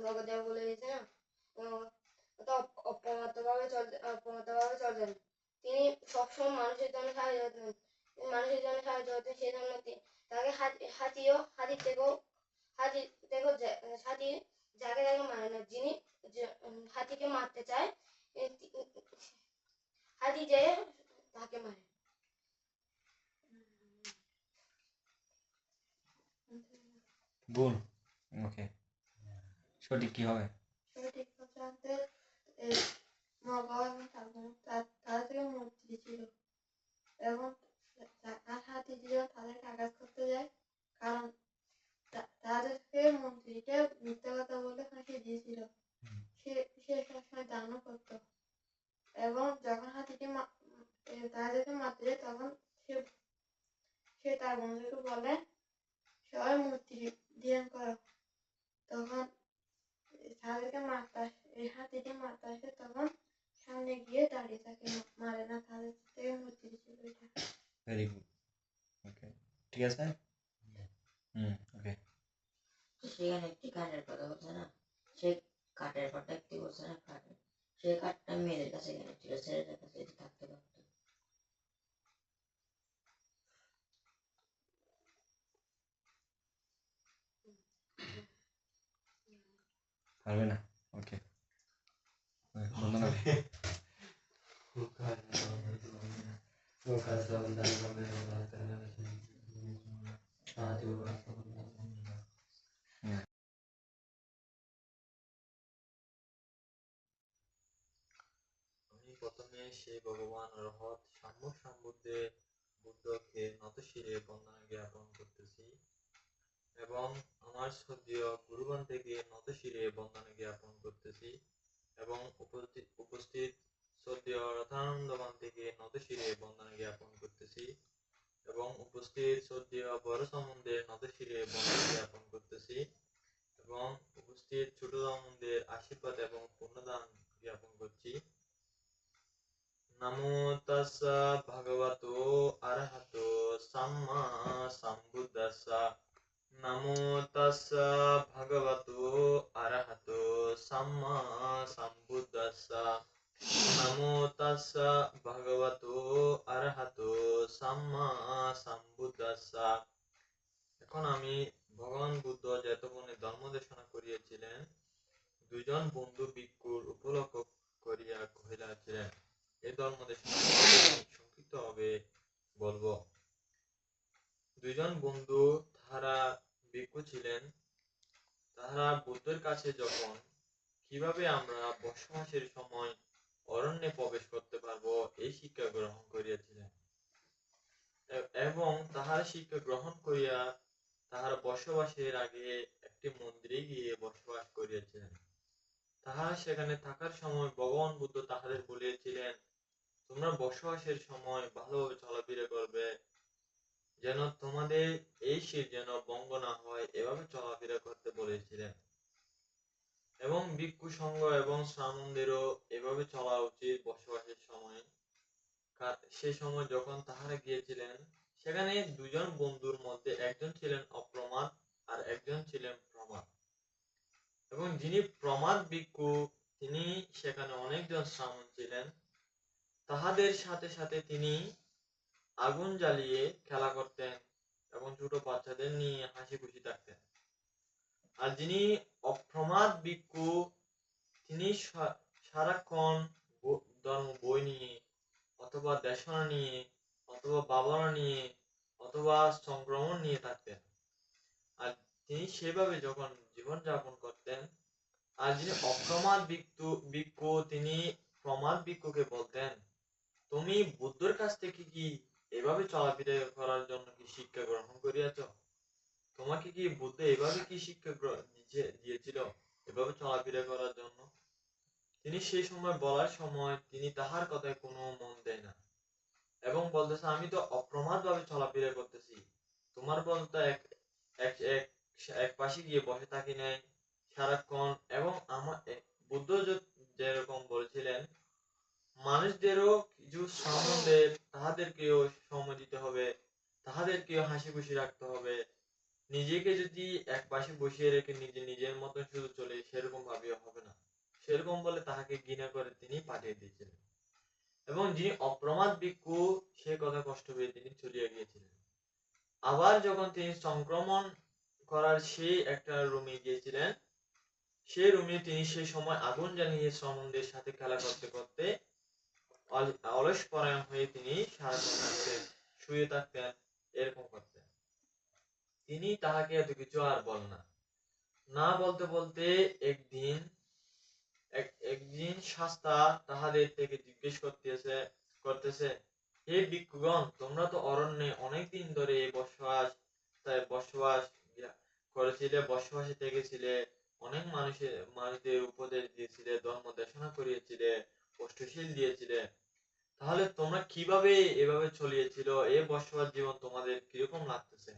মগদেব বলে দিয়েছে না, অপমতভাবে চলতেন। তিনি সবসময় মানুষের জন্য সাহায্য করতেন, মানুষের জন্য সাহায্য করতেন, সেই জন্য তাকে হাতি যাকে তাকে মানে না, যিনি হাতিকে মারতে চায় হাতি যে তাকে মারে। ভুল। ওকে, সঠিক কি হবে? সঠিক হচ্ছে মগ এবং তার থেকে মূর্তি ছিল এবং তার হাতি ছিল তাদেরকে আঘাত করতে যায়, কারণ তাদেরকে মন্ত্রীকে মিথ্যা কথা বলে ফাঁসিয়ে দিয়েছিল। সে সবসময় দানও করত এবং যখন হাতিটি তাদেরকে মারতে যায় তখন সে তার বন্ধুকে বলে সবাই মূর্তি ধ্যান করো। তখন তাদেরকে হাতিটি মারতে আসে, তখন সামনে গিয়ে ঠিক আছে? ওকে। সেখানে একটি কাঠের কথা বলছে না, সে কাঠের কথা একটি বলছে না, কাঠের সে কাঠটা মেয়েদের কাছে কেন ছিল, ছেলেদের কাছে যদি থাকতে পারতো। পারবে না? ওকে, ধন্যবাদ। আমি প্রথমে সেই ভগবান অর্হৎ সম্যক সম্বুদ্ধে বুদ্ধকে নতশিরে বন্দনা জ্ঞাপন করতেছি এবং আমার শ্রদ্ধেয় গুরুগণ থেকে নতশিরে বন্দনা জ্ঞাপন করতেছি এবং উপস্থিত শ্রদ্ধেয় রথানন্দগণ থেকে নতশিরে বন্দনা জ্ঞাপন করতেছি এবং উপস্থিত শ্রদ্ধেয় বড় সম্বন্ধে নতশিরে বন্দনা জ্ঞাপন করতেছি এবং উপস্থিত ছোট সম্বন্ধের আশীর্বাদ এবং পুণ্যদান জ্ঞাপন করছি। নমো তাস্সা ভগবতো অরহতো সাম্মা সম্বুদ্ধাস্সা। নমো তাস্সা ভগবতো অরহতো সাম্মা সম্বুদ্ধাস্সা। নমো তাস্সা ভগবতো অরহতো সাম্মা সম্বুদ্ধাস্সা। এখন আমি ভগবান বুদ্ধ যেতক্ষণে ধর্ম দেশনা করিয়াছিলেন, দুজন বন্ধু ভিক্ষুর উপলক্ষ করিয়া কহিলাছিলেন। এই ধর্ম দেশনা সংক্ষিপ্তভাবে বলবো। দুজন বন্ধু তাহারা ভিক্ষু ছিলেন। তাহারা বুদ্ধের কাছে যখন কিভাবে আমরা বর্ষমাসের সময় অরণ্যে প্রবেশ করতে পারবো এই শিক্ষা গ্রহণ করিয়াছিলেন এবং তাহার শিক্ষা গ্রহণ করিয়া তাহার বসবাসের আগে একটি মন্দিরে গিয়ে বসবাস করিয়াছিলেন। তাহারা সেখানে থাকার সময় ভগবান বুদ্ধ তাহাদের বলিয়াছিলেন, তোমরা বসবাসের সময় ভালোভাবে চলাফেরা করবে, যেন তোমাদের এই শীত যেন ভঙ্গ না হয়, এভাবে চলাফেরা করতে বলেছিলেন। এবং ভিক্ষু সংঘ এবং শ্রামণদেরও এভাবে চলা উচিত বসবাসের সময়। সে সময় যখন তাহারা গিয়েছিলেন, সেখানে দুজন বন্ধুর মধ্যে একজন ছিলেন অপ্রমাদ আর একজন ছিলেন প্রমাদ। এবং যিনি প্রমাদ ভিক্ষু, তিনি সেখানে অনেকজন শ্রামণ ছিলেন। তাহাদের সাথে সাথে তিনি আগুন জ্বালিয়ে খেলা করতেন এবং ছোট বাচ্চাদের নিয়ে হাসি খুশি থাকতেন। আর যিনি অপ্রমাদ ভিক্ষু, তিনি সারাক্ষণ ধর্ম বই নিয়ে অথবা দেশনা নিয়ে অথবা বাবনা নিয়ে অথবা সংক্রমণ নিয়ে থাকতেন। আর তিনি সেভাবে যখন জীবনযাপন করতেন, আর যিনি অপ্রমাদ ভিক্ষু, তিনি প্রমাদ ভিক্ষুকে বলতেন, তুমি বুদ্ধের কাছ থেকে কি এভাবে চলাফেরা করার জন্য কি শিক্ষা গ্রহণ করিয়াছ? তোমাকে কি বুদ্ধ এভাবে কি শিক্ষা দিয়েছিল এভাবে চলাফেরা করার জন্য? তিনি সেই সময় বলার সময় তিনি তাহার কথায় কোনো মন দেয় না এবং বলতেছে, আমি তো অপ্রমাদ ভাবে চলাফেরা করতেছি, তোমার বলতে এক পাশে গিয়ে বসে থাকি নাই সারাক্ষণ। এবং আমার বুদ্ধ যেরকম বলেছিলেন, মানুষদেরও কিছু সম্বন্ধে তাহাদেরকেও সময় দিতে হবে, তাহাদেরকেও হাসি খুশি রাখতে হবে। নিজেকে যদি এক পাশে বসিয়ে রেখে নিজের মতো শুধু চলে সেরকম ভাবেও হবে না। সেরকম বলে তাহাকে ঘৃণা করে তিনি পাঠিয়ে দিয়েছিলেন। এবং যিনি অপ্রমাদ ভিক্ষু, সে কথা কষ্ট পেয়ে তিনি চলিয়া গিয়েছিলেন। আবার যখন তিনি সংক্রমণ করার সেই একটা রুমে গিয়েছিলেন, সেই রুমে তিনি সেই সময় আগুন জ্বালিয়ে শ্রমণদের সাথে খেলা করতে করতে অলস পরায়ণ হয়ে তিনি সারাক্ষণ থাকতেন, শুয়ে থাকতেন, এরকম করতেন। তিনি তাহাকে এত কিছু আর বলেন না বলতে বলতে একদিন শাস্তা তাহাদের থেকে জিজ্ঞেস করতেছে, হে ভিক্ষুগণ, তোমরা তো অরণ্যে অনেকদিন ধরে বসবাস করেছিলে, বসবাসে থেকেছিলে, অনেক মানুষদের উপদেশ দিয়েছিলে, ধর্ম দেশনা করিয়েছিলে, কষ্টশীল দিয়েছিলে, তাহলে তোমরা কিভাবে এভাবে চলিয়েছিল? এই বসবাস জীবন তোমাদের কিরকম লাগতেছে?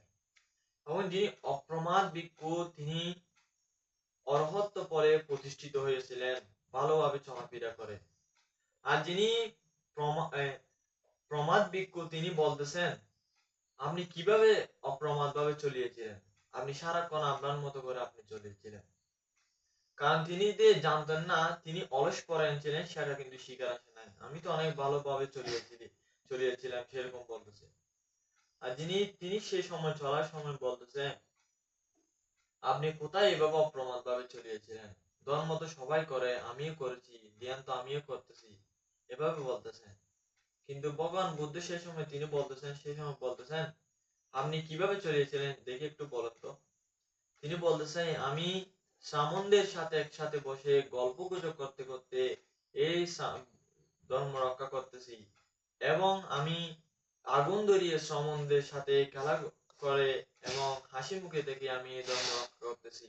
এবং যিনি অপ্রমাদ ভিক্ষু, তিনি অরহত্ব পরে প্রতিষ্ঠিত হয়েছিলেন, ভালোভাবে চলাফেরা করে। আর যিনি প্রমাদ ভিক্ষু, তিনি বলতেছেন, আপনি কিভাবে অপ্রমাদ ভাবে চলিয়েছিলেন? আপনি সারাক্ষণ আপনার মতো করে আপনি চলেছিলেন। কারণ তিনি যে জানতেন না তিনি অলস পরায়ণ ছিলেন সেটা কিন্তু স্বীকার আসে নাই। আমি তো অনেক ভালোভাবে চলিয়েছিলাম সেরকম বলতেছে। আর তিনি সেই সময় চলার সময় বলতেছেন আপনি কোথায় এভাবে অপ্রমাদ ভাবে চলিয়েছিলেন? ধর্ম তো সবাই করে, আমিও করেছি, ধ্যান তো আমিও করতেছি, এভাবে বলতেছেন। কিন্তু ভগবান বুদ্ধ সেই সময় বলতেছেন আপনি কিভাবে চলিয়েছিলেন দেখে একটু বলেন তো। তিনি বলতেছেন আমি সামনদের সাথে একসাথে বসে গল্প গুজব করতে করতে এই ধর্ম রক্ষা করতেছি, এবং আমি আগুন ধরিয়ে শ্রমণদের সাথে খেলা করে এবং হাসি মুখে থেকে আমি এই ধর্ম রক্ষা করতেছি।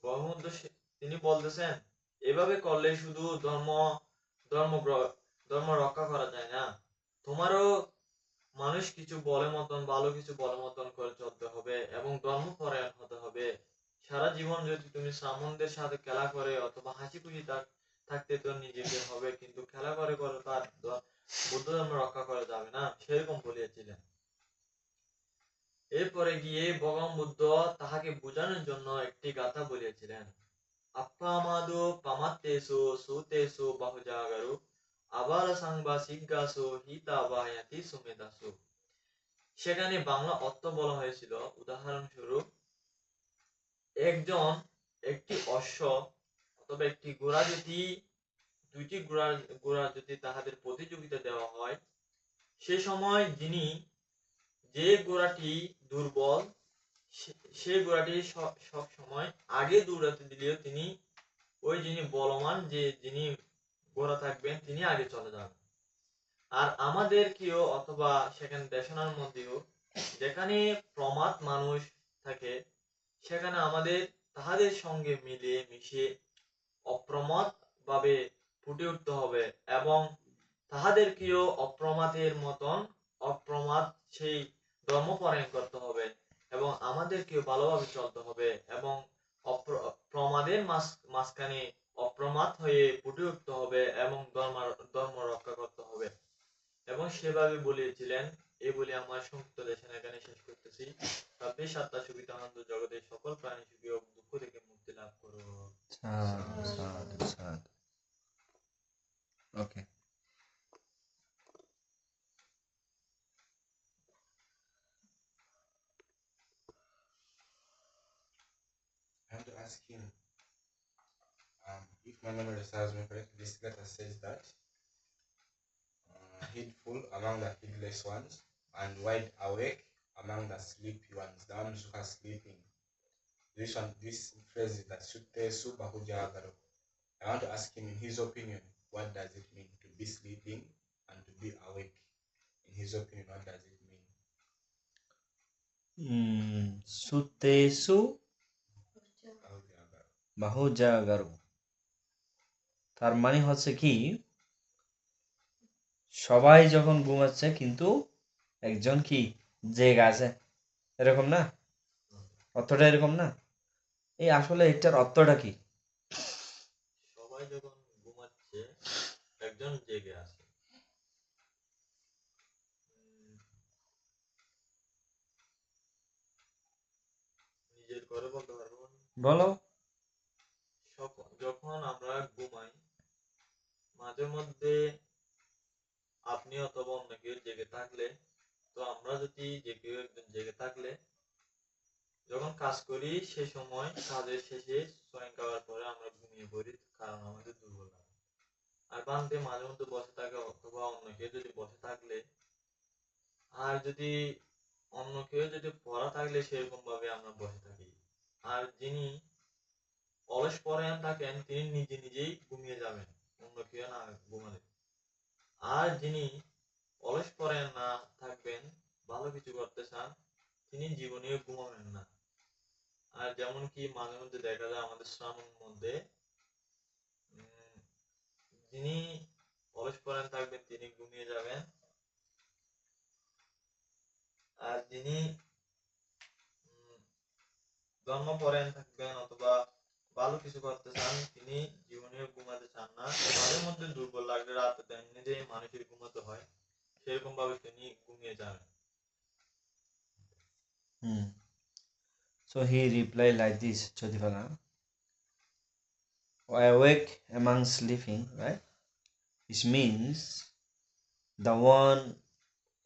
ব্রহ্মবুদ্ধ তিনি বলতেছেন এভাবে করলে শুধু ধর্ম ধর্ম রক্ষা করা যায় না, তোমারও মানুষ কিছু বলে মতন ভালো কিছু বলে মতন করে চলতে হবে এবং ধর্মপরায়ণ হতে হবে। সারা জীবন যদি তুমি সামনদের সাথে খেলা করে অথবা হাসি খুশি থাকতে তো নিজেকে হবে, কিন্তু খেলা করে করে তার বুদ্ধ ধর্ম রক্ষা করা যাবে না, সেরকম বলিয়েছিলেন। এরপরে গিয়ে ভগবান বুদ্ধ তাহাকে বোঝানোর জন্য একটি গাথা বলিয়েছিলেন। আপ্পামাদো পামাত্তেসু সুতেসু বাহুজাগারু আবার সাংবা সিজ্ঞাসু হিতাবায়াতি সুমেদাসু। সেখানে বাংলা অর্থ বলা হয়েছিল উদাহরণস্বরূপ একটি অশ্ব অথবা একটি ঘোড়া যদি দুইটি ঘোড়া যদি তাহাদের প্রতিযোগিতা দেওয়া হয়, সে সময় যে ঘোড়াটি দুর্বল সে ঘোড়াটি সব সময় আগে দৌড়াতে দিলেও যিনি বলবান যিনি ঘোড়া থাকবেন তিনি আগে চলে যাবেন। আর আমাদের কেউ অথবা সেখানে দেশনার মধ্যেও যেখানে প্রমাদ মানুষ থাকে সেখানে আমাদের তাহাদের সঙ্গে মিলে মিশে অপ্রমাদ ভাবে ফুটে উঠতে হবে এবং তাহাদেরকেও অপ্রমাদের মতন অপ্রমাদ সেই ধর্মপরায়ণ করতে হবে এবং আমাদেরকেও ভালোভাবে চলতে হবে এবং প্রমাদের মাঝখানে অপ্রমাদ হয়ে ফুটে উঠতে হবে এবং ধর্ম রক্ষা করতে হবে এবং সেভাবে বলিয়েছিলেন। এই বলে আমার সংক্ষিপ্ত দেশন এখানে শেষ করতেছি। সর্বে সত্তা সুবিধা আনন্দ জগতের সকল প্রাণী সুখী ও দুঃখ থেকে মুক্তি লাভ করো। Sadhu, sadhu, sadhu. Okay. I want to ask him, if my memory serves me correctly, this letter says that heedful among the heedless ones and wide awake among the sleepy ones, the ones who are sleeping. This phrase is that Sutte Subahujagaru. I want to ask him, in his opinion, what does it mean to be sleeping and to be awake? In his opinion, what does it mean? Sutesu Bahujagaru. বাহুজাগারু, তার মানে হচ্ছে কি সবাই যখন ঘুমাচ্ছে কিন্তু একজন কি জেগে আছে, এরকম না? অর্থটা এরকম না? এই আসলে এটার অর্থটা কি? সবাই যখন ঘুমাচ্ছে একজন জেগে আছে। নিজের ঘরে বলতে পারবো না? বলো। যখন আমরা ঘুমাই মাঝে মধ্যে আপনি অথবা অন্য কেউ জেগে থাকলে, তো আমরা যদি যে কেউ একজন জেগে থাকলে যখন কাজ করি সে সময় কাজের শেষে শয়ন খাওয়ার পরে আমরা ঘুমিয়ে পড়ি, কারণ আমাদের দুর্বল লাগে। আর বান্ধে মাঝে মধ্যে বসে থাকে অথবা অন্য কেউ যদি বসে থাকলে, আর যদি অন্য কেউ যদি পড়া থাকলে সেরকম ভাবে আমরা বসে থাকি। আর যিনি অলস পরায়ণ থাকেন তিনি নিজে নিজেই ঘুমিয়ে যাবেন অন্য কেউ না ঘুমালে। আর যিনি অলস পরায়ণ না থাকবেন, ভালো কিছু করতে চান, তিনি জীবনেও ঘুমাবেন না। আর যেমন কি মাঝে মধ্যে দেখা যায় আমাদের শ্রাবণের মধ্যে যিনি অলস পরায়ণ থাকবেন তিনি ঘুমিয়ে যাবেন, আর যিনি ধর্মপরায়ণ থাকবেন অথবা ভালো কিছু করতে চান তিনি জীবনেও ঘুমাতে চান না। মাঝে মধ্যে দুর্বল লাগলে রাতে এমনিতেই মানুষের ঘুমাতে হয়, সেরকম ভাবে তিনি ঘুমিয়ে যাবেন। So he replied like this, Chodipala. Awake among sleeping, right? Which means the one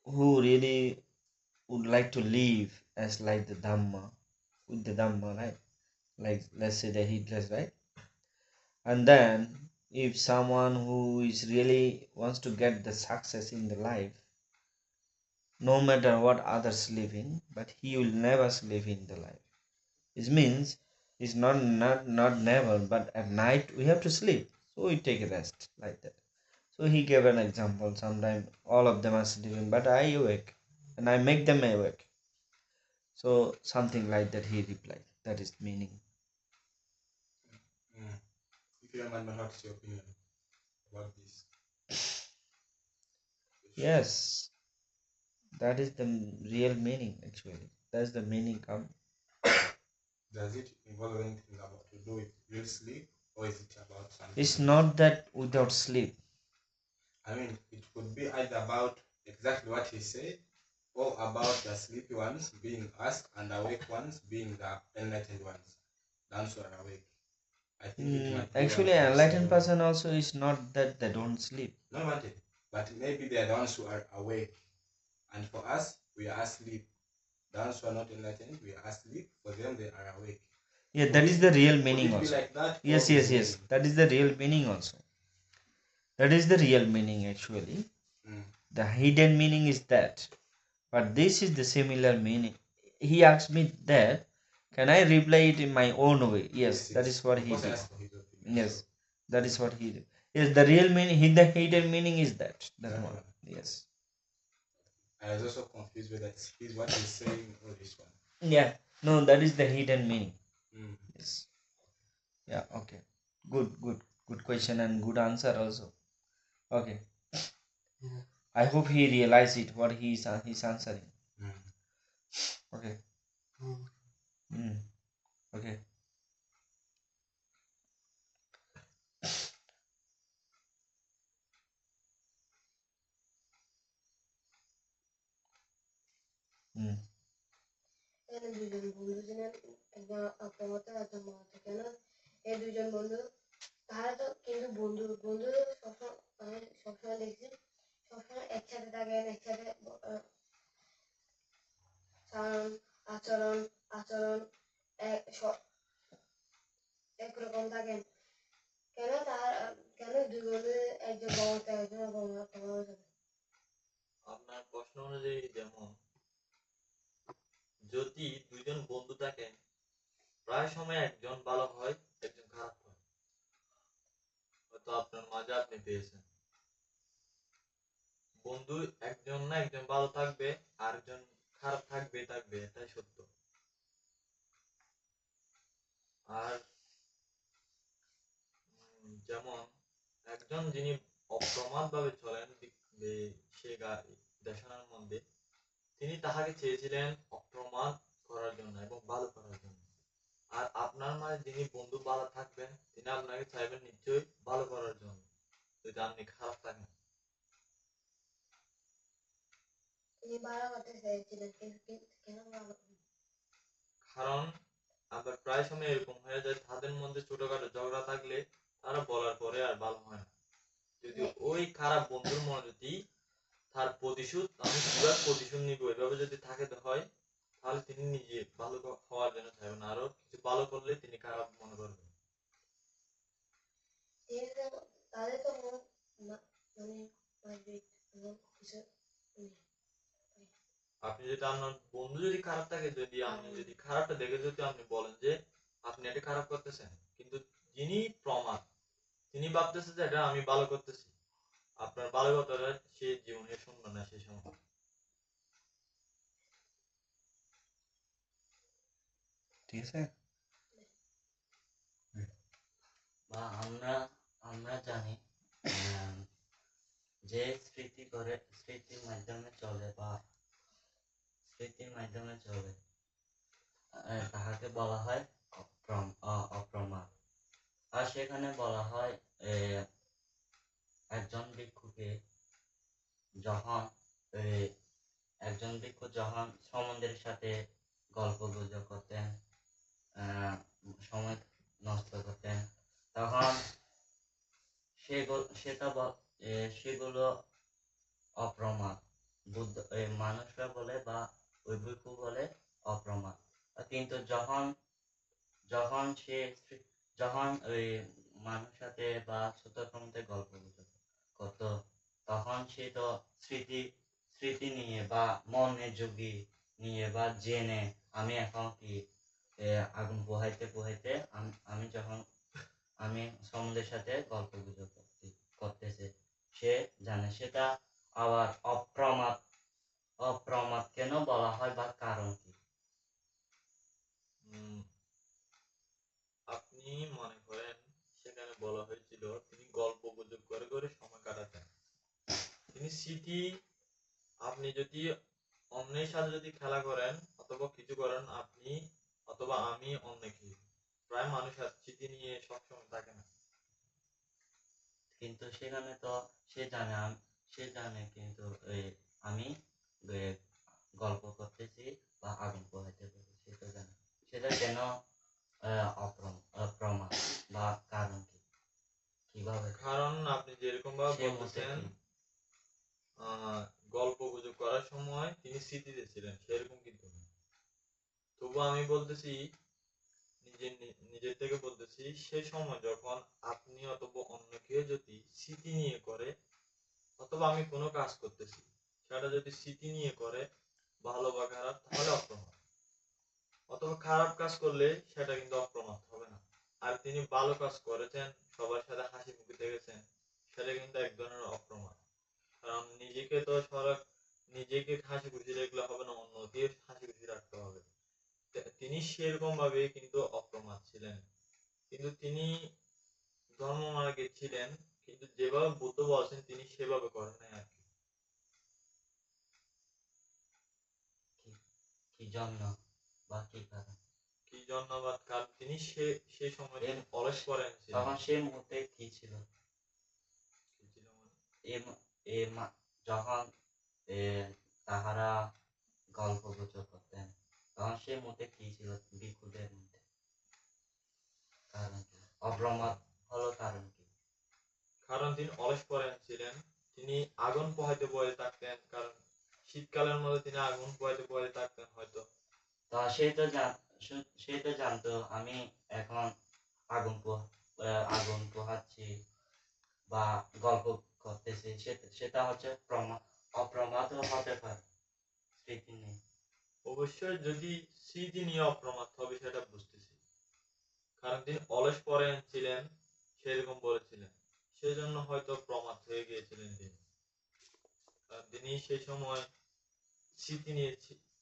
who really would like to live as like the Dhamma, with the Dhamma, right? Like let's say the heedless, right? And then if someone who is really wants to get the success in the life, no matter what others living, but he will never sleep in the life. It means it's not never, but at night we have to sleep. So we take a rest like that. So he gave an example. Sometimes all of them are sleeping, but I awake and I make them awake. So something like that he replied. That is meaning. If you don't mind, what's your opinion about this? Yes, that is the real meaning actually. That's the meaning come. Does it involve anything about to do with real sleep, or is it about something? It's not that without sleep. I mean, it could be either about exactly what he said, or about the sleepy ones being us and awake ones being the enlightened ones. The ones who are awake. I think it might be Actually, one an of the enlightened same. person also is not that they don't sleep. Not wanted, but maybe they are the ones who are awake, and for us, we are asleep. The ones who are not enlightened, we are asleep. For them, they are awake. Yeah, that is the real Would meaning it be also. like that? Yes, or yes, is yes. it- That is the real meaning also. That is the real meaning actually. Mm. The hidden meaning is that. But this is the similar meaning. He asked me that. Can I reply it in my own way? Yes, that is what he Because I did. asked for his opinion. Yes, so that is what he did. Yes, the real meaning, the hidden meaning is that. That That one. one. Yes. I was also confused whether it's what he's saying or this one. Yeah. No, that is the hidden meaning. Mm. Yes. Yeah. Okay. Good question and good answer also. Okay. Yeah. I hope he realized it what he's answering. Mm. Okay. Mm. Mm. Okay. Mm. এখানে দুজন বন্ধু ছিলেন, একজন আক্রমণে একজন মারতে কেন এই দুজন বন্ধু তারা তো কিন্তু বন্ধু বন্ধু সবসময় আমি সবসময় দেখছি সবসময় একসাথে থাকেন একসাথে সাধারণ আচরণ আচরণ একরকম থাকেন কেন তার কেন দুই বন্ধু একজন বন্ধু একজন বন্ধু আপনার প্রশ্ন অনুযায়ী যেমন যদি দুইজন বন্ধু থাকেন প্রায় সময় একজন ভালো হয় একজন খারাপ হয় হয়তো আপনার মাঝে আপনি পেয়েছেন বন্ধু একজন না একজন ভালো থাকবে আরেকজন খারাপ থাকবে এটাই সত্য আর যেমন একজন যিনি অপ্রমাদ ভাবে চলেন সে দেশনার মধ্যে তিনি তাহাকে চেয়েছিলেন অপ্রমাদ করার জন্য এবং ভালো করার জন্য আর আপনার মাঝে যিনি বন্ধু ভালো থাকবেন তিনি আপনাকে চাইবেন নিশ্চয়ই ভালো করার জন্য যদি আপনি খারাপ থাকেন তিনি ভালো করতে চেয়েছিলেন কিন্তু কেন ভালো কারণ আবার প্রায় সময় এরকম হয়ে যায় তাদের মধ্যে ছোটখাটো ঝগড়া থাকলে তারা বলার পরে আর ভালো হয় না যদি ওই খারাপ বন্ধুর মনে যদি তার প্রতিশোধ আমি কিভাবে প্রতিশোধ নিব এভাবে যদি থাকে হয় তাহলে তিনি নিজে ভালো হওয়ার জন্য চাইবেন আরো কিছু ভালো করলে তিনি খারাপ মনে করবেন তাদের তো মানে কিছু আপনি যদি আপনার বন্ধু যদি খারাপ থাকে যদি আপনি যদি খারাপটা দেখে যদি আপনি বলেন যে আপনি এটা খারাপ করতেছেন কিন্তু যিনি প্রমাদ তিনি ভাবতেছে যে এটা আমি ভালো করতেছি আপনার ভালো কথাটা সে জীবনে শুনবে না সেই সময় ঠিক আছে বা আমরা জানি যে স্মৃতির মাধ্যমে চলে বা স্মৃতির মাধ্যমে চলে তাহাকে বলা হয় অপ্রমাদ আর সেখানে বলা হয় একজন ভিক্ষুকে যখন একজন ভিক্ষু যখন শ্রমণদের সাথে গল্প গুজব করতেন, সময় নষ্ট করতেন, তখন সেগুলো অপ্রমাদ। মানুষরা বলে বা ওই ভিক্ষু বলে অপ্রমাদ। কিন্তু যখন যখন সে যখন ওই মানুষ সাথে বা ছোটর মধ্যে গল্প গুজব করতো, তখন সে তো স্মৃতি নিয়ে বা মনে যোগী নিয়ে বা জেনে আমি এখন কি আগুন পোহাইতে আমি সমুদ্রের সাথে গল্প গুজব করতেছে, সে জানে। সেটা আবার অপ্রমাদ কেন বলা হয় বা কারণ কি? আপনি মনে করেন সেখানে বলা হয়েছিল তিনি গল্প গুজব করে করে সময় কাটাতেন। তিনি স্মৃতি, আপনি যদি অন্যের সাথে যদি খেলা করেন অথবা কিছু করেন, আপনি অথবা আমি অন্যকে, প্রায় মানুষ আর স্মৃতি নিয়ে সবসময় থাকে না। কিন্তু সেখানে তো সে জানে কিন্তু আমি গল্প করতেছি বা আগুন পোহাইতে পারি, সে তো জানে। সেটা কেন অপ্রমাদ বা কারণ কি? কিভাবে? কারণ আপনি যেরকম ভাবে সে মতে বলতেছেন কি? গল্প গুজব করার সময় তিনি স্মৃতিতে ছিলেন, সেরকম কিন্তু না। তবু আমি বলতেছি, নিজের থেকে বলতেছি, সে সময় যখন আপনি অথবা অন্য কেউ যদি স্মৃতি নিয়ে করে, অথবা আমি কোনো কাজ করতেছি সেটা যদি স্মৃতি নিয়ে করে, ভালো বা খারাপ, তাহলে অপ্রমাদ। অথবা খারাপ কাজ করলে সেটা কিন্তু অপ্রমাদ হবে না। আর তিনি ভালো কাজ করেছেন, সবার সাথে হাসি মুখে থেকেছেন, সেটা কিন্তু এক ধরনের অপ্রমাদ। কারণ নিজেকে হাসি খুশি রাখলে হবে না, অন্যকে হাসি খুশি রাখতে হবে। তিনি সেরকম ভাবে কিন্তু অপ্রমাদ ছিলেন। কিন্তু তিনি ধর্ম মার্গে ছিলেন, কিন্তু যেভাবে বুদ্ধ বলছেন তিনি সেভাবে করেন নাই আর কি। কি জন্য বা কি কারণ? কি জন্য বা কারণ তিনি সেই সময় তিনি অলস করেন ছিলেন। তখন সেই মুহূর্তে কি ছিল? কি ছিল মানে? যখন তাহারা গল্প গুজব করতেন, তখন সেই মুহূর্তে কি ছিল ভিক্ষুদের মধ্যে? কারণ কি? অপ্রমাদ হলো কারণ কি? কারণ তিনি অলস করেন ছিলেন, তিনি আগুন পোহাইতে থাকতেন, কারণ শীতকালের মধ্যে তিনি আগুন পোহাইতে থাকতেন হয়তো। তা সে তো জানতো আমি এখন আগুন পোহাচ্ছি বা গল্প করতেছি, সেটা হচ্ছে অপ্রমাদ হতে পারে স্মৃতি নেই। অবশ্যই যদি স্মৃতি নিয়ে অপ্রমাদ হবে সেটা বুঝতেছি, কারণ তিনি অলস পরেন ছিলেন, সেরকম বলেছিলেন, সেজন্য হয়তো প্রমাদ হয়ে গিয়েছিলেন তিনি। কারণ তিনি সেই সময় স্মৃতি নিয়ে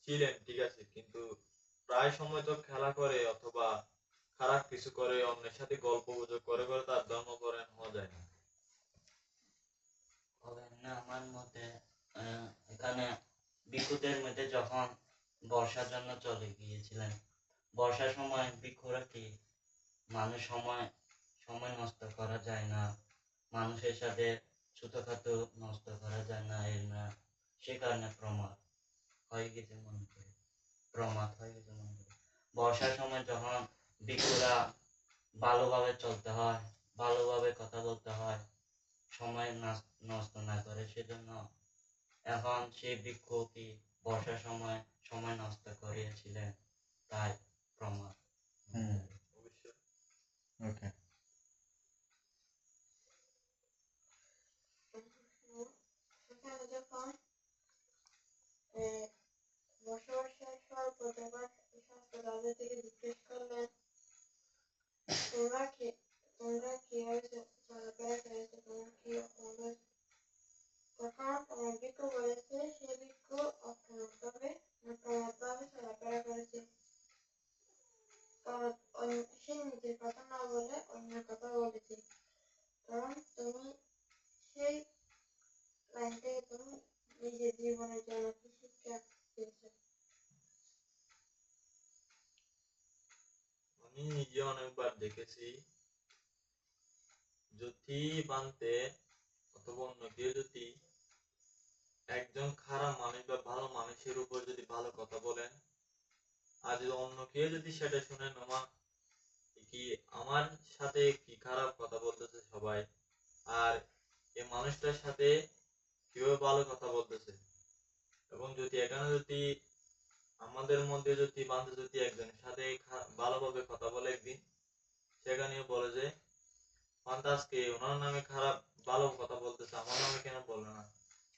ছিলেন, ঠিক আছে, কিন্তু প্রায় সময় তো খেলা করে অথবা খারাপ কিছু করে, অন্যের সাথে গল্প গুজব করে করে তার ধর্মপরায়ণ হওয়া যায় না। হবে না আমার মতে। এখানে ভিক্ষুদের মধ্যে যখন বর্ষার জন্য চলে গিয়েছিলেন, বর্ষার সময় ভিক্ষুরা কি মানুষ সময় নষ্ট করা যায় না, মানুষের সাথে ছোটখাটো নষ্ট করা যায় না, সে কারণে প্রমাদ হয়ে গেছে মনে করি। বর্ষার সময় যখন ভিক্ষুরা ভালোভাবে চলতে হয়, ভালোভাবে কথা বলতে হয়, সময় নষ্ট না করে, সেজন্য এখন সেই ভিক্ষু কি বর্ষার সময় নষ্ট করিয়েছিলেন, তাই প্রমাদ। অবশ্যই। Okay. সেখানে যখন বসবাসের স্বল্প দেবার শাস্ত্র তাদের থেকে জিজ্ঞেস করলেন, তোমরা কিভাবে চলাফেরা করেছো, তোমরা কি অপরাধ হয়েছে? তখন ভিক্ষু বলেছে সে ভিক্ষু অপ্রমাদভাবে চলাফেরা করেছে। সে নিজের কথা না বলে অন্যের কথা বলেছে। কারণ তুমি সেই লাইন থেকে তুমি নিজের জীবনের জন্য কি শিক্ষা পেয়েছো? আমি নিজে অনেকবার দেখেছি, যদি বানতে অথবা অন্য কেউ যদি একজন খারাপ মানুষ বা ভালো মানুষের উপর যদি ভালো কথা বলেন, আর যদি অন্য কেউ যদি সেটা শুনে কি আমার সাথে কি খারাপ কথা বলতেছে সবাই, আর এই মানুষটার সাথে কিভাবে ভালো কথা বলতেছে, এবং যদি এখানে যদি আমাদের মধ্যে যদি বান্ধব যদি একজনের সাথে ভালোভাবে কথা বলে একদিন, সেখানে বলে যে বান্ধব আজকে ওনার নামে খারাপ ভালো কথা বলতেছে, আমার নামে কেন বলবে না,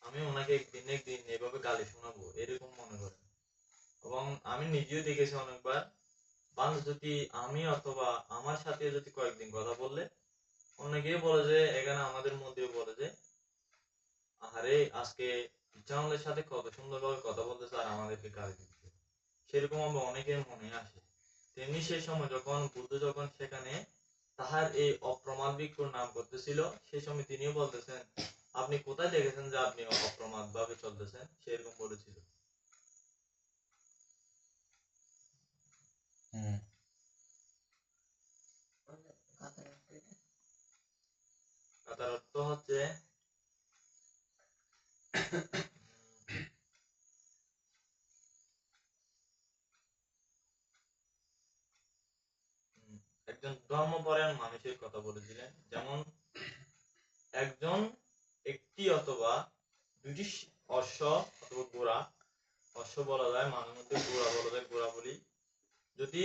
আমি ওনাকে একদিন এভাবে গালি শোনাবো, এরকম মনে করে। এবং আমি নিজেও দেখেছি অনেকবার, মানুষ যদি আমি অথবা আমার সাথে যদি কয়েকদিন কথা বললে অনেকেই বলে যে এখানে আমাদের মধ্যেও বলে যে আরে আজকে জামালের সাথে কত সুন্দরভাবে কথা বলতেছে আর আমাদেরকে গালি দিচ্ছে, সেরকম আমরা অনেকের মনে আসে। তেমনি সেই সময় যখন বুদ্ধ যখন সেখানে তাহার এই অপ্রমাদ ভিক্ষুর নাম করতেছিল, সেই সময় তিনিও বলতেছেন আপনি কোথায় দেখেছেন যে আপনি অপ্রমাদ ভাবে চলতেছেন, সেরকম বলেছিল। হুম, কাতার অর্থটা তার অর্থ হচ্ছে একজন ধর্মপরায়ণ মানুষের কথা বলেছিলেন, যেমন একজন একটি অথবা দুটি অশ্ব অথবা ঘোড়া, অশ্ব বলা যায় মাঝে মধ্যে ঘোড়া বলা যায়, ঘোড়া বলি, যদি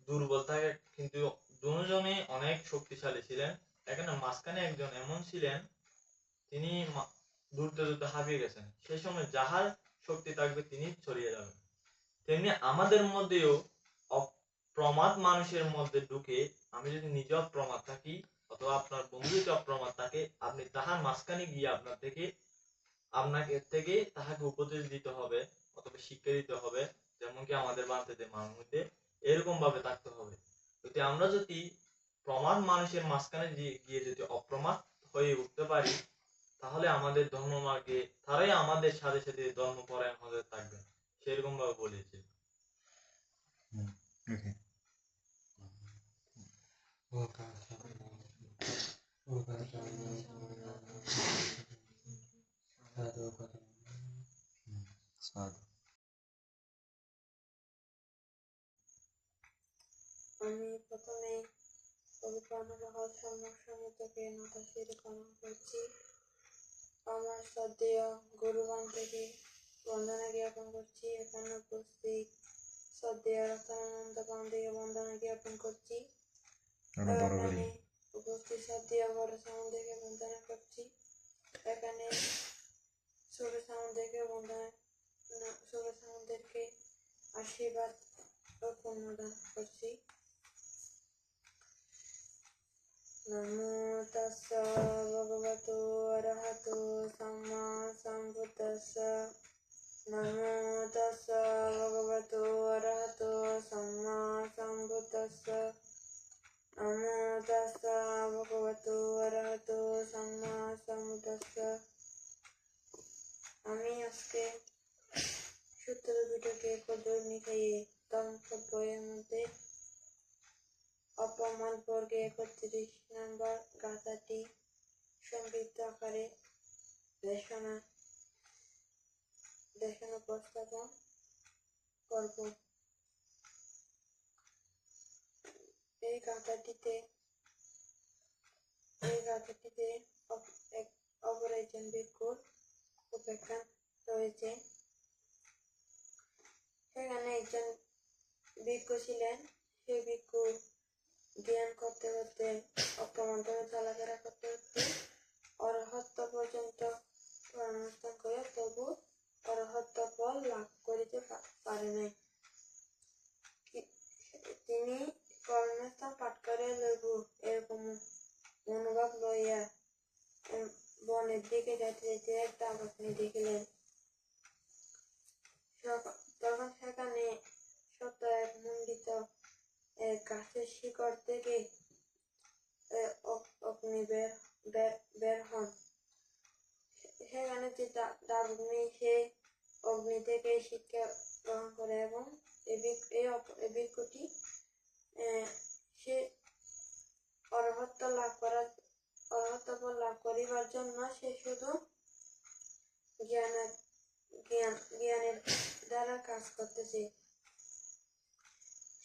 দুর্বল থাকে কিন্তু দুজনে অনেক শক্তিশালী ছিলেন, এখানে মাঝখানে একজন এমন ছিলেন তিনি দূরতে দূরতে হারিয়ে গেছেন, সেই সময় যাহার শক্তি থাকবে তিনি ছড়িয়ে যাবেন। তেমনি আমাদের মধ্যেও অপ্রমাদ মানুষের মধ্যে ঢুকে আমি যদি নিজে অপ্রমাদ থাকি অথবা আপনার বন্ধু যদি অপ্রমাদ থাকে, আপনি তাহার মাঝখানে গিয়ে আপনাকে থেকে তাহাকে উপদেশ দিতে হবে অথবা শিক্ষা দিতে হবে, যেমন কি আমাদের বান্ধবদের মানুষ মধ্যে এরকম ভাবে থাকতে হবে। যদি আমরা যদি প্রমাদ মানুষের মাঝখানে গিয়ে যদি অপ্রমাদ হয়ে উঠতে পারি, তাহলে আমাদের ধর্ম মার্গে তারাই আমাদের সাথে সাথে ধর্মপরায়ণ হতে থাকবে, সেরকম ভাবে বলেছি। ওকে। সাধু। আমি প্রথমে পবিত্র অনুগ্রহ সম্মুখে মাথা শিরে প্রণাম করছি। আমার শ্রদ্ধেয় গুরুগণ থেকে বন্দনা জ্ঞাপন করছি। এখানে উপস্থিত শ্রদ্ধেয় রতনানন্দ পান্ডেকে বন্দনা জ্ঞাপন করছি। এখানে উপস্থিত শ্রদ্ধেয় বড় সামুদ্রিকে বন্দনা করছি। এখানে ছোট সামুদ্রিকে ছোট সামুদ্রিকে আশীর্বাদ ও পুণ্যদান করছি। নমো তাস্সা ভগবতো অরহতো সাম্মা সম্বুদ্ধাস্সা। নমো তাস্সা ভগবতো অরহতো সাম্মা সম্বুদ্ধাস্সা। নমো তাস্সা ভগবতো অরহতো সাম্মা সম্বুদ্ধাস্সা। আমি আজকে সূত্র দুটোকে কদর মিশিয়ে দম্পত্যের মধ্যে অপমান বর্গে 31 নম্বর গাথাটি সংক্ষিপ্ত আকারে দেশনা উপস্থাপন করব। এই গাথাটিতে অপর একজন ভিক্ষুর উপাখ্যান রয়েছে। সেখানে একজন ভিক্ষু ছিলেন। সেই ভিক্ষু ধ্যান করতে করতে অপমান করে চলাফেরা করতে করতে অরহত্ব পর্যন্ত অনুষ্ঠান করে তবু অরহত্ব ফল লাভ করিতে পারে নাই। তিনি কর্মস্থান পাঠ করে লইব এরকম মনোভাব লইয়া বনের দিকে যাইতে যাইতে একটা আপনি দেখিলেন। তখন সেখানে শত এক মণ্ডিত গাছের শিকড় থেকে অগ্নি বের হন। সেখানে যে দারুগ্নি সে অগ্নি থেকে শিক্ষা গ্রহণ করে এবং এই ভিক্ষুটি সে অরহত্ব লাভ করিবার জন্য সে শুধু জ্ঞানের দ্বারা কাজ করতেছে।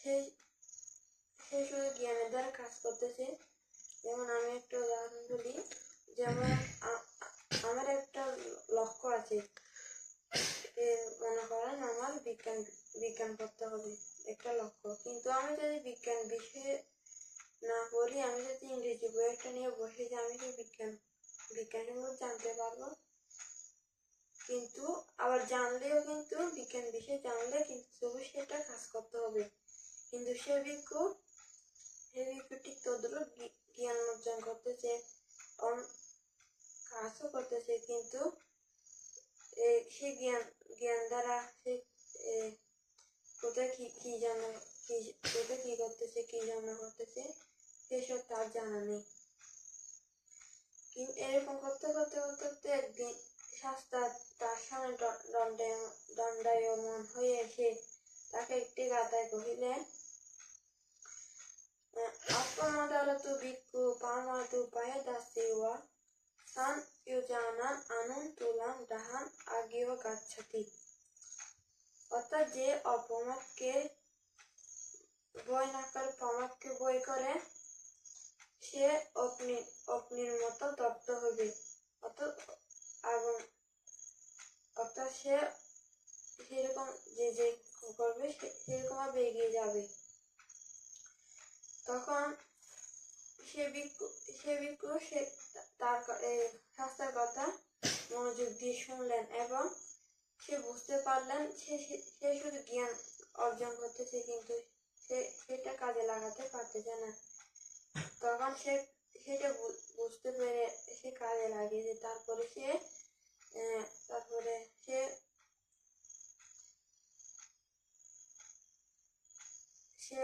সে সে শুধু জ্ঞানের দ্বারা কাজ করতেছে। যেমন আমি একটা উদাহরণ বলি, যেমন আমার একটা লক্ষ্য আছে, মনে করেন আমার বিজ্ঞান পড়তে হবে, একটা লক্ষ্য। কিন্তু আমি যদি বিজ্ঞান বিষয়ে না পড়ি, আমি যদি ইংরেজি বই একটা নিয়ে বসে যে আমি কি বিজ্ঞান সম্পর্কে জানতে পারবো? কিন্তু আবার জানলেও কিন্তু বিজ্ঞান বিষয়ে জানলে কিন্তু তবু সেটা কাজ করতে হবে। কিন্তু সে ভিক্ষু ঠিক তদ্রুপ জ্ঞান অর্জন করতেছে, কাজও করতেছে, কিন্তু সে জ্ঞান দ্বারা সে কোথায় কি জানা, কোথায় কি করতেছে, কি জন্য করতেছে, সেসব তার জানা নেই। কিন্তু এরকম করতে করতে করতে করতে একদিন শাস্তা তার সামনে দণ্ডায়মান হয়ে এসে তাকে একটি গাথায় কহিলেন, আপমাদারতু ভিক্ষু পামাদু পায়দাসিওয়া সান ইউজানান আনুন তুলাম ডাহান আগিও গাচ্ছাতি। অর্থাৎ যে অপমাদকে ভয় না করে, প্রমাদকে ভয় করে, সে অগ্নির মতো দগ্ধ হবে। অর্থাৎ সে সেরকম যে করবে সেরকম ভাবে এগিয়ে যাবে। তখন সে ভিক্ষু তার শাস্ত্রের কথা মনোযোগ দিয়ে শুনলেন এবং সে বুঝতে পারলেন সে শুধু জ্ঞান অর্জন করতেছে, কিন্তু সেটা কাজে লাগাতে পারতেছে না। তখন সেটা বুঝতে পেরে সে কাজে লাগিয়েছে। তারপরে সে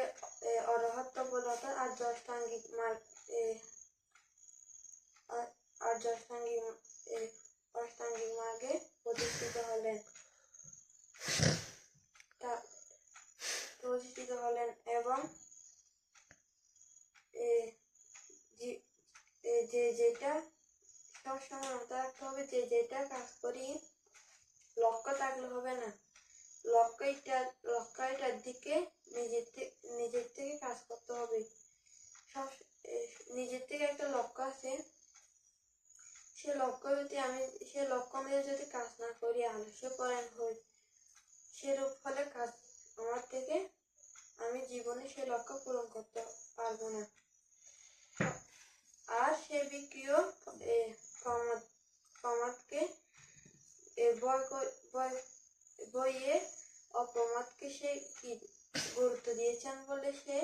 অরহত্ত পদ অর্থাৎ আর্য অষ্টাঙ্গিক মার্গে প্রতিষ্ঠিত হলেন এবং যেটা সবসময় মাথায় রাখতে হবে, যেটা কাজ করি লক্ষ্য থাকলে হবে না, লক্ষ্যটার দিকে নিজের থেকে কাজ করতে হবে। নিজের থেকে একটা লক্ষ্য আছে, সে লক্ষ্য অনুযায়ী যদি কাজ না করি, আলস্যপরায়ণ হই, সেরূপ ফলে কাজ আমার থেকে আমি জীবনে সে লক্ষ্য পূরণ করতে পারবো না। আর সে বিক্রিয় প্রমাদকে বইয়ে অপ্রমাদকে সে কি গুরুত্ব দিয়েছেন বলে সে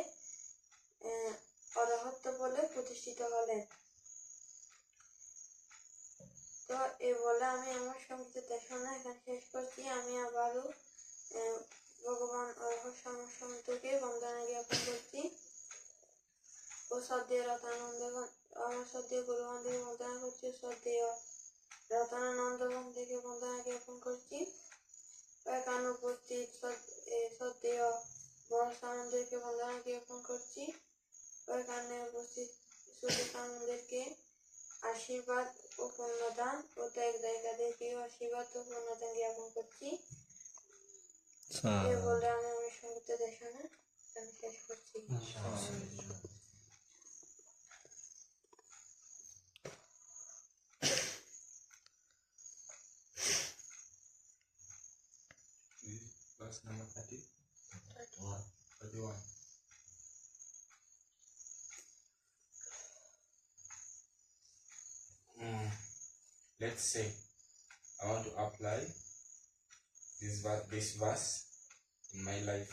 অরহত্ত বলে প্রতিষ্ঠিত হলেন। তো এ বলে আমি আমার সংক্ষিপ্ত দেশনা এখানে শেষ করছি। আমি আবারও ভগবান অরহতকে বন্দনা জ্ঞাপন করছি ও শ্রদ্ধেয় আমার শ্রদ্ধেয় গুরুবান্ধবকে বন্দনা করছি, শ্রদ্ধেয় রতনানন্দকে বন্দনা জ্ঞাপন করছি, এখানে উপস্থিত শ্রদ্ধেয় বরসানন্দকে বন্দনা জ্ঞাপন করছি, এখানে উপস্থিত সুদীপানন্দকে আশীর্বাদ ও পুণ্যদান ও ত্যাগ দায়িকাদেরকেও আশীর্বাদ ও পুণ্যদান জ্ঞাপন করছি। এ বলে আমি আমার সংক্ষিপ্ত দেশনা এখানে শেষ করছি। Verse number 31. Let's say I want to apply this verse in my life.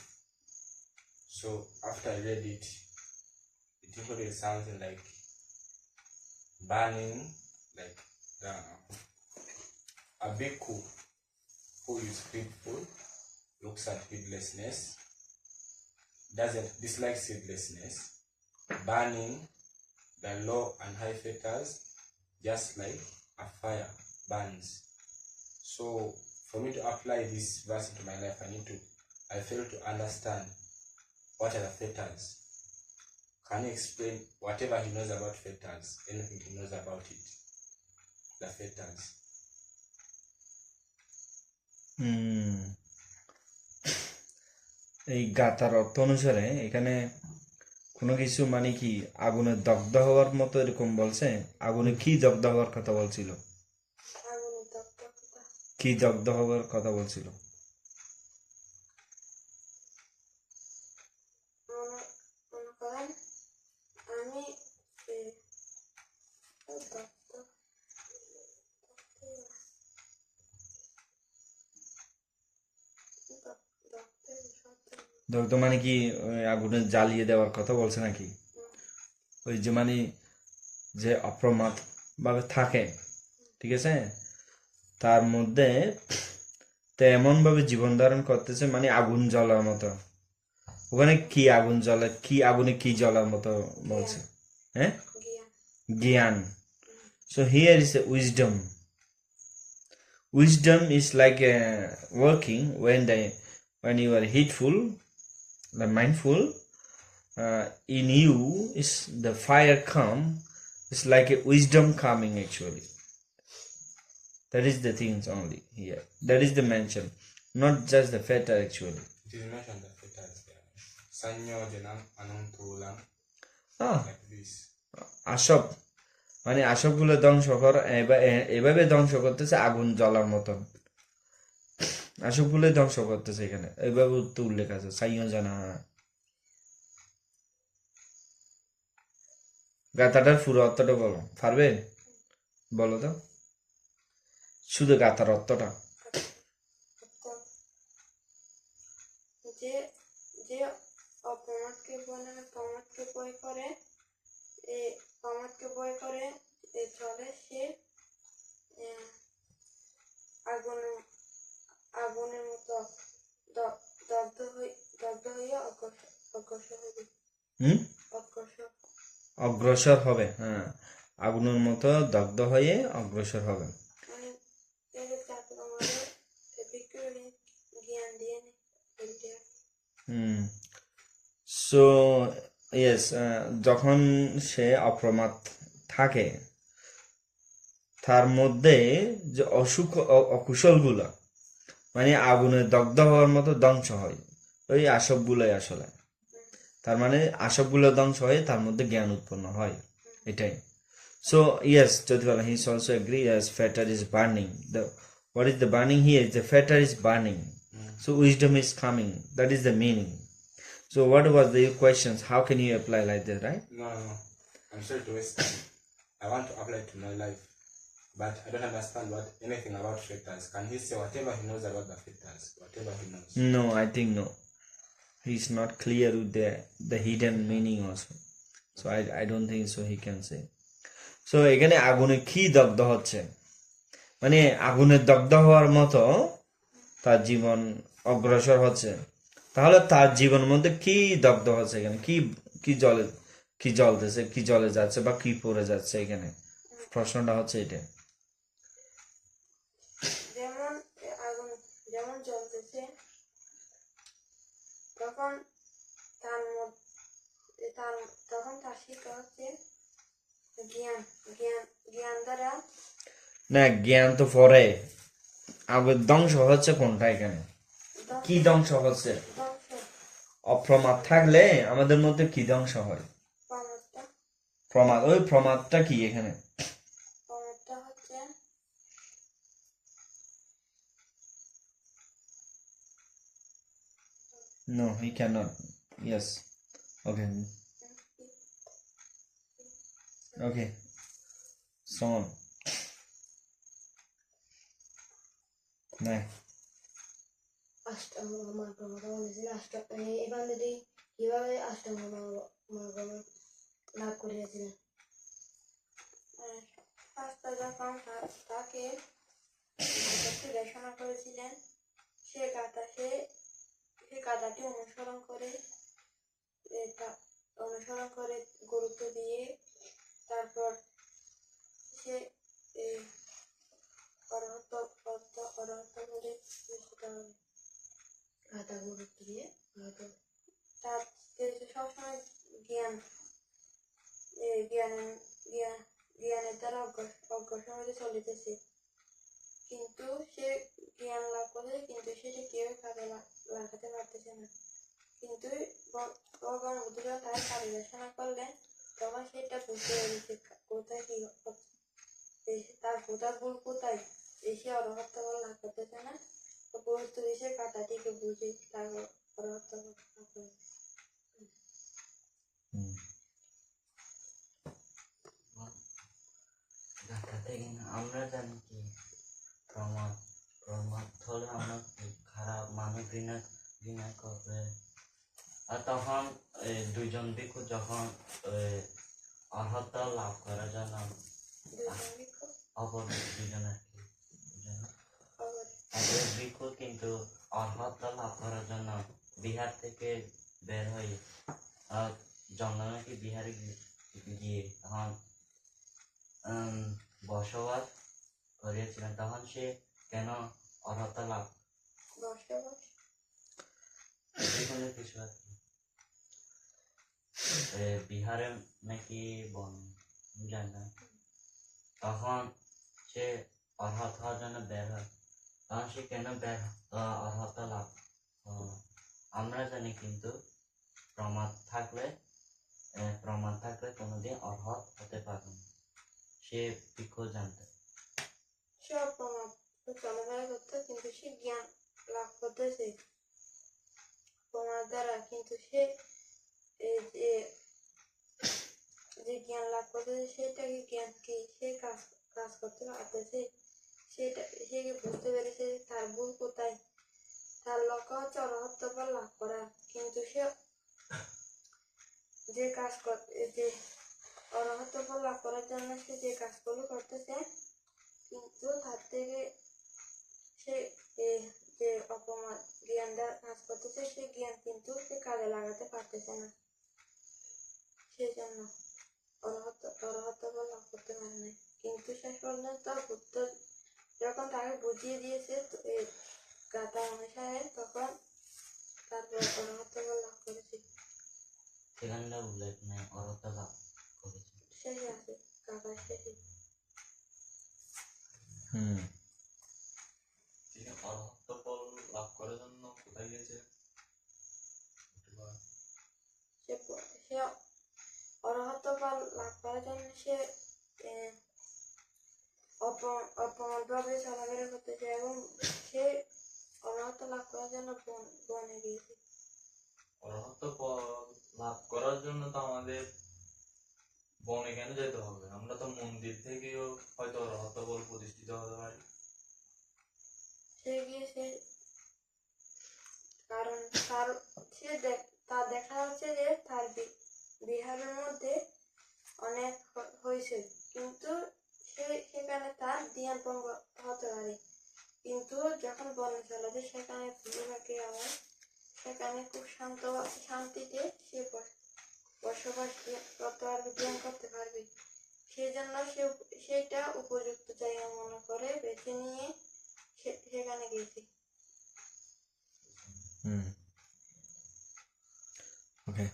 So after I read it included something like burning, like a bhikkhu who is faithful, looks at heedlessness, doesn't dislike seedlessness, burning the low and high fetters just like a fire burns. So for me to apply this verse into my life, I fail to understand what are the fetters. Can you explain whatever he knows about fetters, anything he knows about it, the fetters? এই গাতার অর্থ অনুসারে এখানে কোনো কিছু মানে কি আগুনে দগ্ধ হওয়ার মতো এরকম বলছে? আগুনে কি দগ্ধ হওয়ার কথা বলছিল? আগুনের দগ্ধতা কি দগ্ধ হওয়ার কথা বলছিল? মনে মনে করেন আমি এ, দগ্ধ দগ্ধের বিষয়টা দগ্ধ মানে কি ওই আগুনে জ্বালিয়ে দেওয়ার কথা বলছে নাকি? ওই যে মানে যে অপ্রমাদ ভাবে থাকে, ঠিক আছে, তার মধ্যে তেমন ভাবে জীবন ধারণ করতেছে মানে আগুন জ্বলার মতো। ওখানে কি আগুন জ্বলে, কি আগুনে কি জ্বলার মতো বলছে? হ্যাঁ, জ্ঞান জ্ঞান। So here is a wisdom. Wisdom is like working when you are heedful, the mindful. In you is the fire come. It's like a wisdom coming actually. That is the things only here. That is the mention, not just the fetter actually. It is mentioned that it has Sanyo Janam Anantulam, Ah, like this. আসব মানে আসবগুলো ধ্বংস কর, এভাবে ধ্বংস করতেছে আগুন জ্বলার মতন। আসবগুলো ধ্বংস করতেছে এখানে, এইভাবে তো উল্লেখ আছে সাইয় জানা। গাথাটার পুরো অর্থটা বলো, পারবে? বলো তো শুধু গাথার অর্থটা। যে যে অপমানকে প্রমাদকে ভয় করে এই প্রমাদকে ভয় করে চলে সে আগুনের আগুনের মতো দগ্ধ হইয়া অগ্রসর হবে হুম, অগ্রসর অগ্রসর হবে। হ্যাঁ, আগুনের মতো দগ্ধ হয়ে অগ্রসর হবে। মানে এই যে তারপর আমাদের বিক্রয় জ্ঞান দিয়ে ফেলতে হবে। হুম, সো ইয়েস, যখন সে অপ্রমাদ থাকে তার মধ্যে যে অসুখ অকুশলগুলো মানে আগুনে দগ্ধ হওয়ার মতো ধ্বংস হয়, ওই আসবগুলোই আসলে। তার মানে আসবগুলো ধ্বংস হয়ে তার মধ্যে জ্ঞান উৎপন্ন হয়, এটাই। So yes, Jyotivala, he also agree as fetter is burning. What is the burning here? The fetter is burning. So wisdom is coming. That is the meaning. So what was the questions? How can you apply like that, right? No. I'm sorry to waste time. I want to apply it to my life, but I don't understand anything about factors. Can he say whatever he knows about the factors? Whatever he knows. No, I think no. He's not clear with the hidden meaning also. So I don't think so he can say. So এখানে আগুনে কি দগ্ধ হচ্ছে মানে আগুনে দগ্ধ হওয়ার মতো তার জীবন অগ্রসর হচ্ছে। তাহলে তার জীবনের মধ্যে কি দগ্ধ হচ্ছে এখানে? কি কি জলে কি জ্বলতেছে, কি জ্বলে যাচ্ছে বা কি পড়ে যাচ্ছে এখানে? প্রশ্নটা হচ্ছে এটা। যেমন আগুন যেমন জ্বলতেছে তখন তার মধ্যে তখন তার শিক্ষা হচ্ছে জ্ঞান জ্ঞান জ্ঞান দ্বারা না, জ্ঞান তো পরে, আগুন ধ্বংস হচ্ছে কোনটা এখানে? কি ধ্বংস হচ্ছে? ধ্বংস অপ্রমাদ থাকলে আমাদের মধ্যে কি ধ্বংস হয়? প্রমাদটা প্রমাদ। ওই প্রমাদটা কি এখানে? প্রমাদটা হচ্ছে No, he cannot. Yes. Okay. Okay. So on. অষ্টাঙ্গ মার্গ বলেছেন এখান থেকে কিভাবে অষ্টাঙ্গ মার্গ লাভ করিয়াছিলেন। শাস্ত্র যখন তাকে দেখাশোনা করেছিলেন সে গাধাটি অনুসরণ করে গুরুত্ব দিয়ে তারপর সে অরহত বলে গাধা গুরুত্ব দিয়ে তার সবসময় জ্ঞানের দ্বারা অগ্রসর হতে চলিতেছে, কিন্তু সে জ্ঞান লাভ করে কিন্তু সেটা কেউ কাজে লাগাতে পারতেছে না। কিন্তু ভগবান বুদ্ধদেব তার পরিবেশনা করলেন, তখন সেটা বুঝতে পেরেছে কোথায় কি হচ্ছে, তার কোথায় ভুল কোথায়, এসে অরহত্য বল লাভ করতেছে না, তো বস্তু এসে কাটাটিকে বুঝে তারপর অরহত্য বল লাভ করে। দেখাতে কিনা আমরা জানি কি প্রমাদ প্রমাদ হলে আমরা কি খারাপ মানুষ ঘৃণা করবে। আর তখন দুইজন ভিক্ষু যখন অর্হতা লাভ করার জন্য অপর দুজন আর কি একজন ভিক্ষু কিন্তু অর্হতা লাভ করার জন্য বিহার থেকে বের হয়ে জঙ্গলে বিহারে গিয়ে তখন বসবাস করিয়েছিলেন, তখন সে কেন অর্হতা লাভ যেকোনো কিছু আর কি বিহারে নাকি বন জানি না, তখন সে অর্হত হওয়ার জন্য বের হয়, তখন সে কেন বের অর্হতা লাভ আমরা জানি, কিন্তু প্রমাদ থাকলে কোনোদিন অর্হত হতে পারবে না, সে ভিক্ষু জানতে সে অপ্রমাদ চলাফেরা করতে, কিন্তু সে জ্ঞান লাভ করতেছে প্রমাদ দ্বারা, কিন্তু সে যে জ্ঞান লাভ করতেছে সেটাকে জ্ঞানকে সে কাজ করতে পারতেছে, সে বুঝতে পেরেছে তার ভুল কোথায়, তার লক্ষ্য হচ্ছে অরহত্য ফল লাভ করা, কিন্তু সে যে কাজ যে অরহত্য ফল লাভ করার জন্য সে যে কাজগুলো করতেছে, কিন্তু তার থেকে সে যে অপমান জ্ঞান দ্বারা কাজ করতেছে, সে জ্ঞান কিন্তু সে কাজে লাগাতে পারতেছে না, সেই জন্য অরহত্য ফল লাভ করতে পারে না। কিন্তু শেষ পর্যন্ত বুদ্ধ যখন তাকে বুঝিয়ে দিয়েছে গাথা অনুসারে, তখন তারপর অরহত্য ফল লাভ করেছে। সেখানটা উল্লেখ নেই অর্হতা লাভ করেছে, শেষে আছে গাথা শেষে। তিনি অর্হত্য ফল লাভ করার জন্য কোথায় গিয়েছিলেন? সে অরহত্য ফল লাভ করার জন্য সে অপমানভাবে চলাফেরা করতেছে, এবং সে অরহত্য লাভ করার জন্য বনে গিয়েছে। অর্হত্য ফল লাভ করার জন্য তো আমাদের বনে কেন যেতে হবে? আমরা তো মন্দির থেকেও হয়তো অর্হত্য ফল প্রতিষ্ঠিত হতে পারি। সে গিয়েছে কারণ তার দেখা যাচ্ছে যে তার বিহারের মধ্যে অনেক হয়েছে, কিন্তু সেখানে তার ধ্যান ভঙ্গ হতে পারে, কিন্তু যখন বনে চলে যায় সেখানে পরিবারকে আবার সেখানে খুব শান্তিতে সে বসবাস করতে পারবে, ধ্যান করতে পারবে, সেই জন্য সেটা উপযুক্ত জায়গা মনে করে বেছে নিয়ে সেখানে গেছে। ওকে,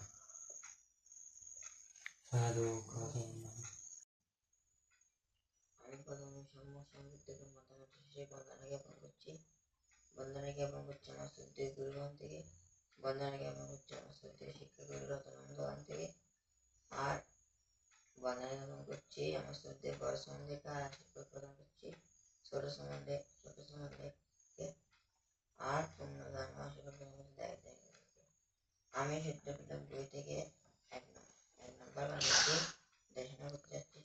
সাধু আমি প্রথমে সমৃদ্ধকে মতামত শেষে বন্দনা জ্ঞাপন করছি আমার শ্রদ্ধেয় গুরুগণ থেকে, বন্দনা জ্ঞাপন করছি আমার শ্রদ্ধেয় শিক্ষাগুরু রতনন্দন থেকে, আর বন্দনা জ্ঞাপন করছি আমার শ্রদ্ধেয় বড় সম্বন্ধে আর আশীর্বাদ প্রদান করছি ছোট সম্বন্ধে আর পূর্ণ ধর্ম আশীর্বাদ প্রদান করছি। আমি সিদ্ধ পিটক বই থেকে এক নম্বর বানাচ্ছি, দেশনা করতে যাচ্ছি।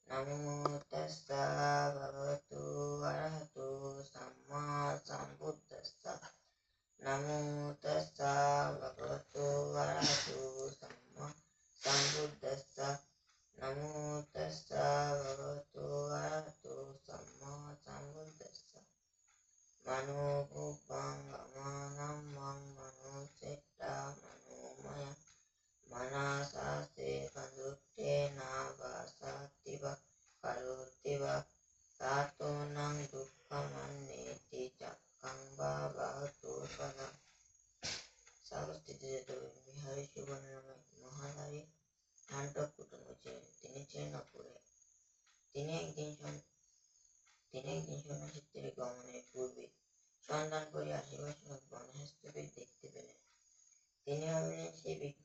নমো তাস্সা ভগবতু আরহাতু সাম্মা সাম্বুদ্দাস্সা। নমো তাস্সা ভগবতু আরহাতু সাম্মা সাম্বুদ্দাস্সা। নমো তাস্সা ভগবতু আরহাতু সাম্মা সাম্বুদ্দাস্সা। মনো ভূপাং গমানম মং মনো সেট্টা মনোময়া মনাসাসে কান্দুট্টে না বাসাতিবা কারোতিবা তাতো নং দুঃখমন্নেতি চাক্কাং বা বাহতু সদা। সাগরস্থিত বিহারী সুবর্ণ নামে মহানারী ঠান্ডব কুটুম্ব ছিলেন। তিনি ছিলেন অপুরে। তিনি একদিন সন্ন্যাসীত্বের গমনের পূর্বে সন্ধান করিয়া আশেপাশে বনহস্তকে দেখতে পেলেন। যিনি হবেন সেই ব্যক্তি